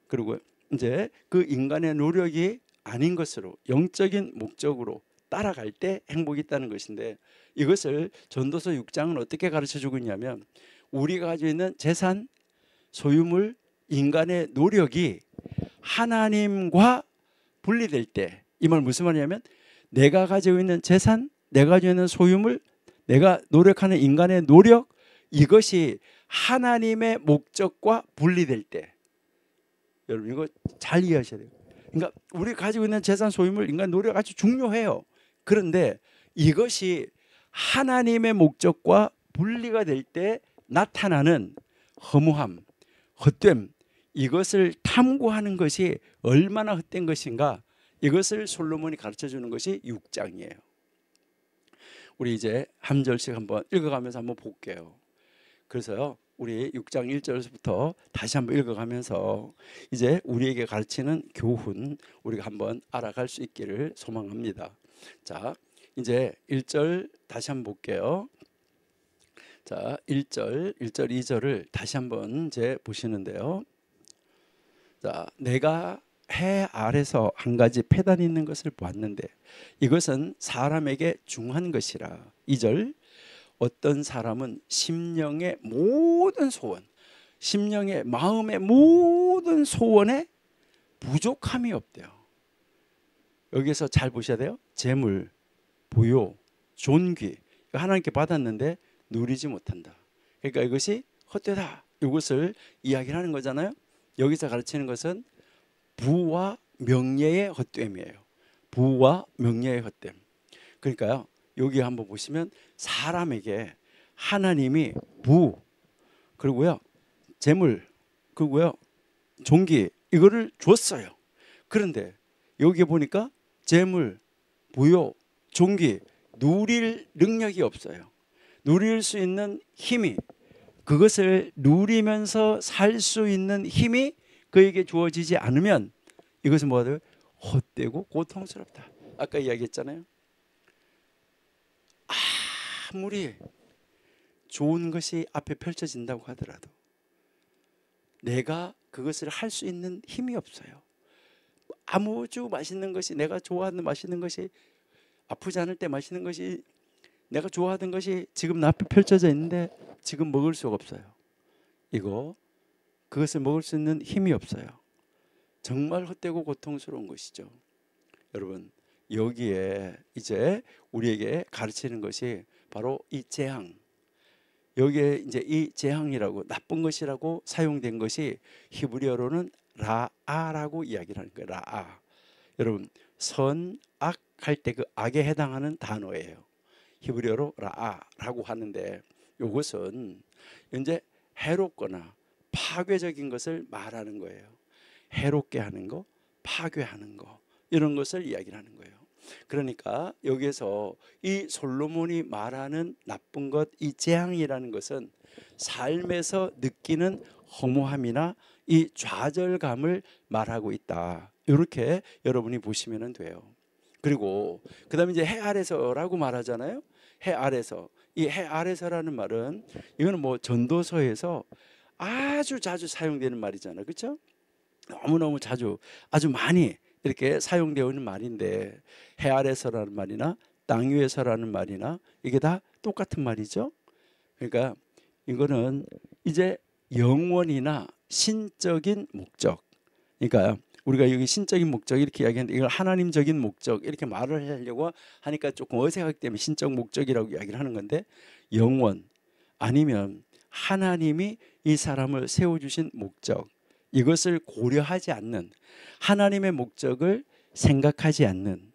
그리고 이제 그 인간의 노력이 아닌 것으로 영적인 목적으로 따라갈 때 행복이 있다는 것인데 이것을 전도서 6장은 어떻게 가르쳐주고 있냐면 우리가 가지고 있는 재산, 소유물, 인간의 노력이 하나님과 분리될 때 이 말 무슨 말이냐면 내가 가지고 있는 재산, 내가 가지고 있는 소유물, 내가 노력하는 인간의 노력 이것이 하나님의 목적과 분리될 때 여러분 이거 잘 이해하셔야 돼요. 그러니까 우리 가지고 있는 재산, 소유물, 인간 노력 아주 중요해요. 그런데 이것이 하나님의 목적과 분리가 될 때 나타나는 허무함, 헛됨 이것을 탐구하는 것이 얼마나 헛된 것인가 이것을 솔로몬이 가르쳐주는 것이 6장이에요. 우리 이제 한 절씩 한번 읽어가면서 한번 볼게요. 그래서요 우리 6장 1절부터 다시 한번 읽어가면서 이제 우리에게 가르치는 교훈 우리가 한번 알아갈 수 있기를 소망합니다. 자 이제 1절 다시 한번 볼게요. 자 1절 2절을 다시 한번 이제 보시는데요. 자 내가 해 아래서 한 가지 폐단이 있는 것을 보았는데 이것은 사람에게 중한 것이라. 2절 어떤 사람은 심령의 모든 소원 심령의 마음의 모든 소원에 부족함이 없대요. 여기서 잘 보셔야 돼요. 재물, 부요, 존귀 하나님께 받았는데 누리지 못한다. 그러니까 이것이 헛되다. 이것을 이야기를 하는 거잖아요. 여기서 가르치는 것은 부와 명예의 헛됨이에요. 부와 명예의 헛됨. 그러니까요. 여기 한번 보시면 사람에게 하나님이 부 그리고요 재물 그리고요 존귀 이거를 줬어요. 그런데 여기 보니까 재물, 부요, 존귀 누릴 능력이 없어요. 누릴 수 있는 힘이 그것을 누리면서 살 수 있는 힘이 그에게 주어지지 않으면 이것은 뭐가 헛되고 고통스럽다. 아까 이야기했잖아요. 아무리 좋은 것이 앞에 펼쳐진다고 하더라도 내가 그것을 할 수 있는 힘이 없어요. 아무주 맛있는 것이, 내가 좋아하는 맛있는 것이, 아프지 않을 때 맛있는 것이, 내가 좋아하던 것이 지금 내 앞에 펼쳐져 있는데 지금 먹을 수가 없어요. 그것을 먹을 수 있는 힘이 없어요. 정말 헛되고 고통스러운 것이죠. 여러분, 여기에 이제 우리에게 가르치는 것이 바로 이 재앙. 여기에 이제 이 재앙이라고, 나쁜 것이라고 사용된 것이 히브리어로는 라아라고 이야기를 하는 거예요. 라아. 여러분, 선, 악 할 때 그 악에 해당하는 단어예요. 히브리어로 라아라고 하는데 이것은 이제 해롭거나 파괴적인 것을 말하는 거예요. 해롭게 하는 거, 파괴하는 거, 이런 것을 이야기를 하는 거예요. 그러니까 여기에서 이 솔로몬이 말하는 나쁜 것, 이 재앙이라는 것은 삶에서 느끼는 허무함이나 이 좌절감을 말하고 있다. 이렇게 여러분이 보시면 돼요. 그리고 그 다음에 이제 해 아래서라고 말하잖아요. 해 아래서. 이 해 아래서라는 말은 이거는 뭐 전도서에서 아주 자주 사용되는 말이잖아요. 그렇죠? 너무너무 자주, 아주 많이 이렇게 사용되어 있는 말인데, 해 아래서라는 말이나 땅 위에서라는 말이나 이게 다 똑같은 말이죠. 그러니까 이거는 이제 영원이나 신적인 목적, 그러니까 우리가 여기 신적인 목적 이렇게 이야기하는데 이걸 하나님적인 목적 이렇게 말을 하려고 하니까 조금 어색하기 때문에 신적 목적이라고 이야기를 하는 건데, 영원 아니면 하나님이 이 사람을 세워주신 목적, 이것을 고려하지 않는, 하나님의 목적을 생각하지 않는,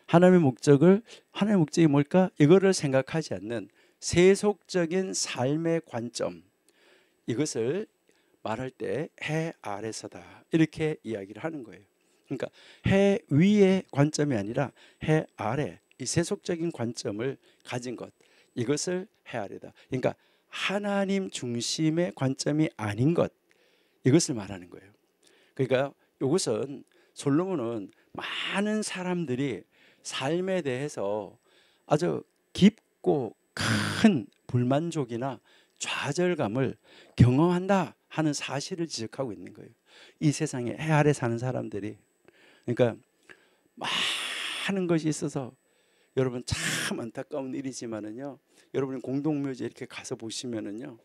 하나님의 목적이 뭘까? 이거를 생각하지 않는 세속적인 삶의 관점, 이것을 말할 때 해 아래서다 이렇게 이야기를 하는 거예요. 그러니까 해 위의 관점이 아니라 해 아래, 이 세속적인 관점을 가진 것, 이것을 해 아래다. 그러니까 하나님 중심의 관점이 아닌 것, 이것을 말하는 거예요. 그러니까 이것은 솔로몬은 많은 사람들이 삶에 대해서 아주 깊고 큰 불만족이나 좌절감을 경험한다 하는 사실을 지적하고 있는 거예요. 이 세상에 해 아래 사는 사람들이. 그러니까 많은 것이 있어서 여러분 참 안타까운 일이지만은요, 여러분 공동묘지 이렇게 가서 보시면은요,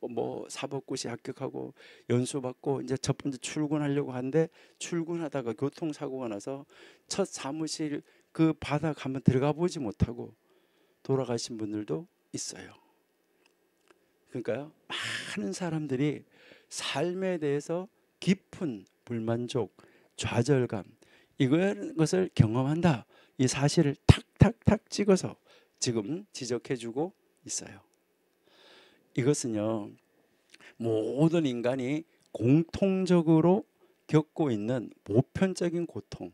뭐 사법고시 합격하고 연수 받고 이제 첫 번째 출근하려고 하는데 출근하다가 교통사고가 나서 첫 사무실 그 바닥 한번 들어가 보지 못하고 돌아가신 분들도 있어요. 그러니까요, 많은 사람들이 삶에 대해서 깊은 불만족, 좌절감, 이것을 경험한다, 이 사실을 탁탁탁 찍어서 지금 지적해주고 있어요. 이것은요, 모든 인간이 공통적으로 겪고 있는 보편적인 고통,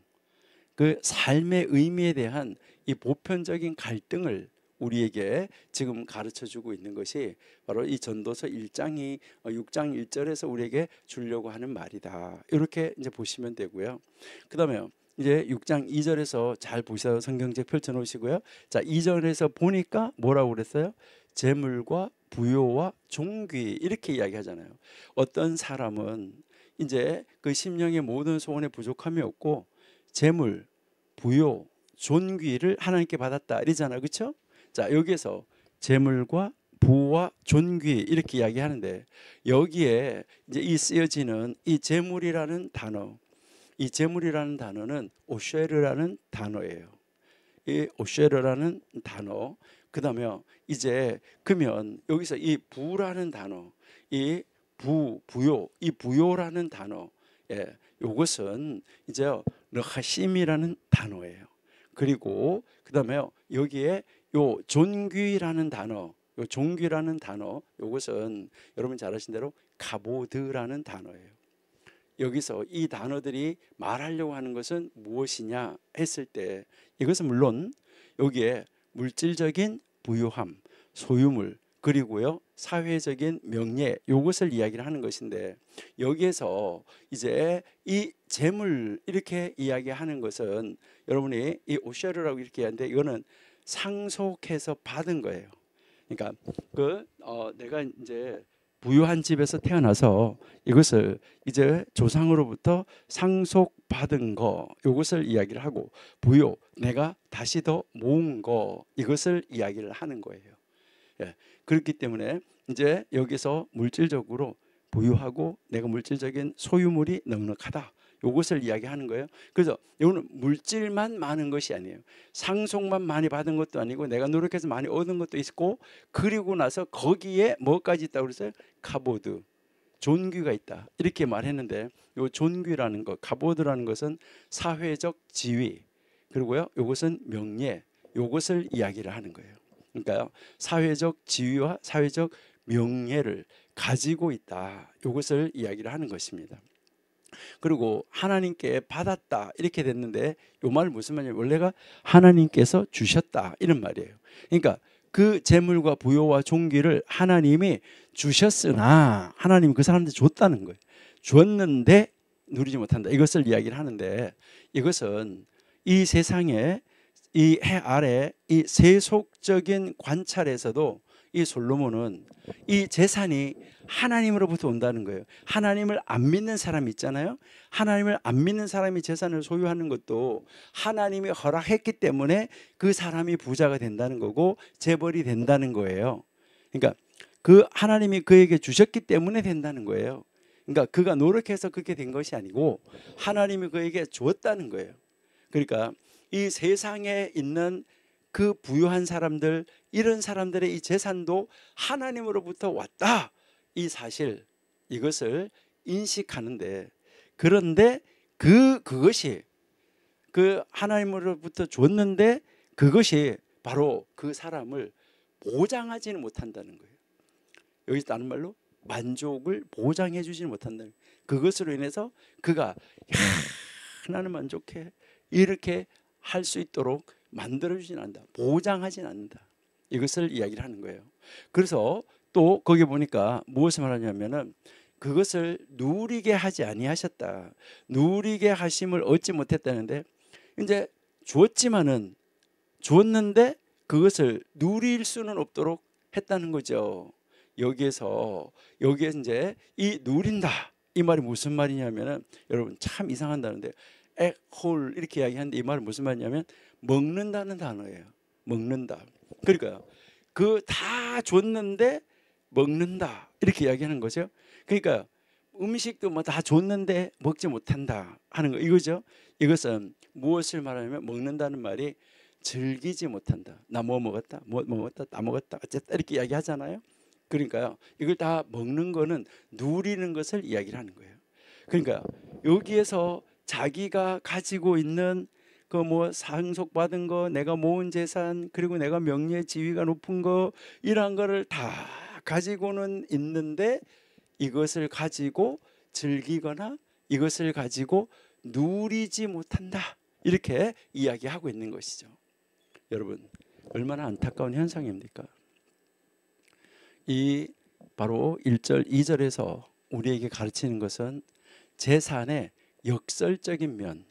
그 삶의 의미에 대한 이 보편적인 갈등을 우리에게 지금 가르쳐주고 있는 것이 바로 이 전도서 1장이 6장 1절에서 우리에게 주려고 하는 말이다. 이렇게 이제 보시면 되고요. 그 다음에 이제 6장 2절에서 잘 보셔서 성경책 펼쳐놓으시고요. 자, 2절에서 보니까 뭐라고 그랬어요? 재물과 부요와 존귀, 이렇게 이야기하잖아요. 어떤 사람은 이제 그 심령의 모든 소원에 부족함이 없고 재물, 부요, 존귀를 하나님께 받았다 이러잖아요. 그렇죠? 자, 여기에서 재물과 부와 존귀 이렇게 이야기하는데, 여기에 이제 이 쓰여지는 이 재물이라는 단어, 이 재물이라는 단어는 오쉐르라는 단어예요. 이 오쉐르라는 단어, 그 다음에 이제 그러면 여기서 이 부라는 단어, 이 부요, 이 부요라는 단어, 이것은 이제 르하심이라는 단어예요. 그리고 그 다음에 여기에 요 존귀라는 단어, 요 존귀라는 단어, 이것은 여러분 잘 아신 대로 카보드라는 단어예요. 여기서 이 단어들이 말하려고 하는 것은 무엇이냐 했을 때, 이것은 물론 여기에 물질적인 부유함, 소유물, 그리고요 사회적인 명예 요것을 이야기를 하는 것인데, 여기에서 이제 이 재물 이렇게 이야기하는 것은 여러분이 이 오셔르라고 이렇게 하는데 이거는 상속해서 받은 거예요. 그러니까 내가 이제 부유한 집에서 태어나서 이것을 이제 조상으로부터 상속받은 거 이것을 이야기를 하고, 부요 내가 다시 더 모은 거 이것을 이야기를 하는 거예요. 예, 그렇기 때문에 이제 여기서 물질적으로 부유하고 내가 물질적인 소유물이 넉넉하다 요것을 이야기하는 거예요. 그래서 이거는 물질만 많은 것이 아니에요. 상속만 많이 받은 것도 아니고 내가 노력해서 많이 얻은 것도 있고, 그리고 나서 거기에 뭐까지 있다고 그랬어요? 카보드, 존귀가 있다 이렇게 말했는데, 요 존귀라는 것, 카보드라는 것은 사회적 지위, 그리고요 요것은 명예 요것을 이야기를 하는 거예요. 그러니까 사회적 지위와 사회적 명예를 가지고 있다 요것을 이야기를 하는 것입니다. 그리고 하나님께 받았다 이렇게 됐는데, 요 말은 무슨 말이냐면 원래가 하나님께서 주셨다 이런 말이에요. 그러니까 그 재물과 부요와 존귀를 하나님이 주셨으나 하나님이 그 사람한테 줬다는 거예요. 주었는데 누리지 못한다 이것을 이야기를 하는데, 이것은 이 세상에 이 해 아래 이 세속적인 관찰에서도 이 솔로몬은 이 재산이 하나님으로부터 온다는 거예요. 하나님을 안 믿는 사람이 있잖아요. 하나님을 안 믿는 사람이 재산을 소유하는 것도 하나님이 허락했기 때문에 그 사람이 부자가 된다는 거고 재벌이 된다는 거예요. 그러니까 그 하나님이 그에게 주셨기 때문에 된다는 거예요. 그러니까 그가 노력해서 그렇게 된 것이 아니고 하나님이 그에게 주었다는 거예요. 그러니까 이 세상에 있는 그 부유한 사람들, 이런 사람들의 이 재산도 하나님으로부터 왔다 이 사실 이것을 인식하는데, 그런데 그것이 그 하나님으로부터 줬는데 그것이 바로 그 사람을 보장하지는 못한다는 거예요. 여기서 다른 말로 만족을 보장해 주지는 못한다는 거예요. 그것으로 인해서 그가 야, 나는 만족해 이렇게 할 수 있도록 만들어주진 않는다. 보장하진 않는다. 이것을 이야기를 하는 거예요. 그래서 또 거기 보니까 무엇을 말하냐면은 그것을 누리게 하지 아니하셨다. 누리게 하심을 얻지 못했다는데, 이제 주었지만은 주었는데 그것을 누릴 수는 없도록 했다는 거죠. 여기에서 이제 이 누린다 이 말이 무슨 말이냐면은, 여러분 참 이상한다는데 홀 이렇게 이야기하는데 이 말은 무슨 말이냐면 먹는다는 단어예요. 먹는다. 그러니까 그 다 줬는데 먹는다 이렇게 이야기하는 거죠. 그러니까 음식도 뭐 다 줬는데 먹지 못한다 하는 거 이거죠. 이것은 무엇을 말하냐면 먹는다는 말이 즐기지 못한다. 나 뭐 먹었다, 뭐 먹었다, 다 먹었다, 어쨌다 이렇게 이야기하잖아요. 그러니까요, 이걸 다 먹는 거는 누리는 것을 이야기를 하는 거예요. 그러니까 여기에서 자기가 가지고 있는 그 뭐 상속받은 거, 내가 모은 재산, 그리고 내가 명예 지위가 높은 거 이러한 거를 다 가지고는 있는데 이것을 가지고 즐기거나 이것을 가지고 누리지 못한다 이렇게 이야기하고 있는 것이죠. 여러분 얼마나 안타까운 현상입니까? 이 바로 1절 2절에서 우리에게 가르치는 것은 재산의 역설적인 면,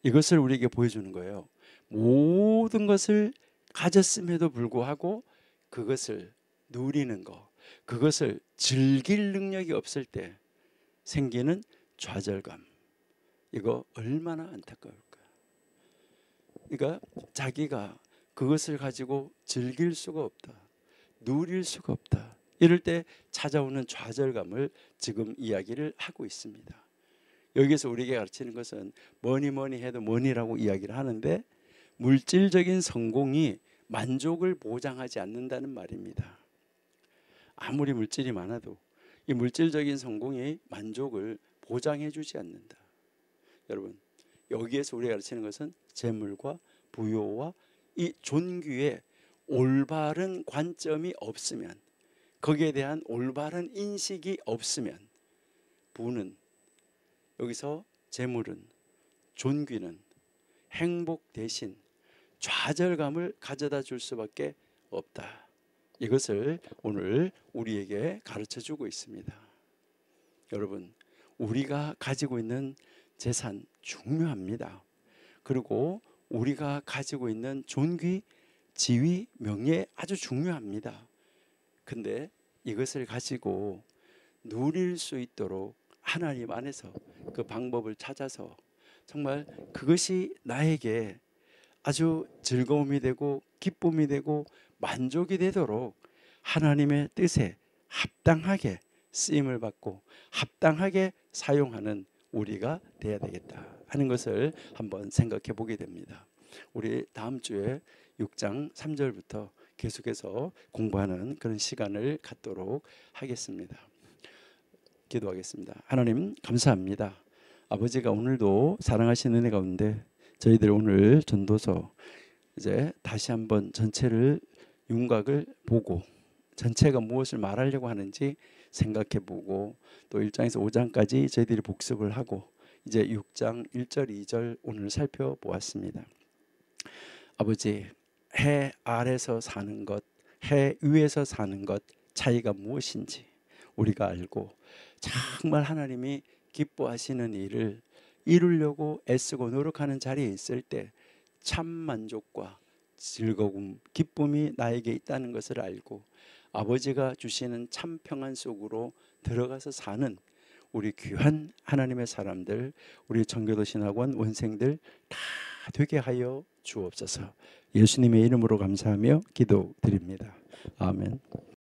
이것을 우리에게 보여주는 거예요. 모든 것을 가졌음에도 불구하고 그것을 누리는 것, 그것을 즐길 능력이 없을 때 생기는 좌절감, 이거 얼마나 안타까울까. 그러니까 자기가 그것을 가지고 즐길 수가 없다, 누릴 수가 없다, 이럴 때 찾아오는 좌절감을 지금 이야기를 하고 있습니다. 여기서 우리에게 가르치는 것은 뭐니 해도 뭐니라고 이야기를 하는데, 물질적인 성공이 만족을 보장하지 않는다는 말입니다. 아무리 물질이 많아도 이 물질적인 성공이 만족을 보장해 주지 않는다. 여러분 여기에서 우리가 가르치는 것은 재물과 부요와 이 존귀에 올바른 관점이 없으면, 거기에 대한 올바른 인식이 없으면 부는, 여기서 재물은, 존귀는 행복 대신 좌절감을 가져다 줄 수밖에 없다. 이것을 오늘 우리에게 가르쳐 주고 있습니다. 여러분, 우리가 가지고 있는 재산 중요합니다. 그리고 우리가 가지고 있는 존귀, 지위, 명예 아주 중요합니다. 근데 이것을 가지고 누릴 수 있도록 하나님 안에서 그 방법을 찾아서 정말 그것이 나에게 아주 즐거움이 되고 기쁨이 되고 만족이 되도록 하나님의 뜻에 합당하게 쓰임을 받고 합당하게 사용하는 우리가 돼야 되겠다 하는 것을 한번 생각해 보게 됩니다. 우리 다음 주에 6장 3절부터 계속해서 공부하는 그런 시간을 갖도록 하겠습니다. 기도하겠습니다. 하나님 감사합니다. 아버지가 오늘도 사랑하시는 은혜 가운데 저희들 오늘 전도서 이제 다시 한번 전체를 윤곽을 보고 전체가 무엇을 말하려고 하는지 생각해 보고 또 1장에서 5장까지 저희들이 복습을 하고 이제 6장 1절 2절 오늘 살펴보았습니다. 아버지, 해 아래서 사는 것, 해 위에서 사는 것 차이가 무엇인지 우리가 알고 정말 하나님이 기뻐하시는 일을 이루려고 애쓰고 노력하는 자리에 있을 때 참 만족과 즐거움, 기쁨이 나에게 있다는 것을 알고 아버지가 주시는 참 평안 속으로 들어가서 사는 우리 귀한 하나님의 사람들, 우리 청교도 신학원 원생들 다 되게 하여 주옵소서. 예수님의 이름으로 감사하며 기도드립니다. 아멘.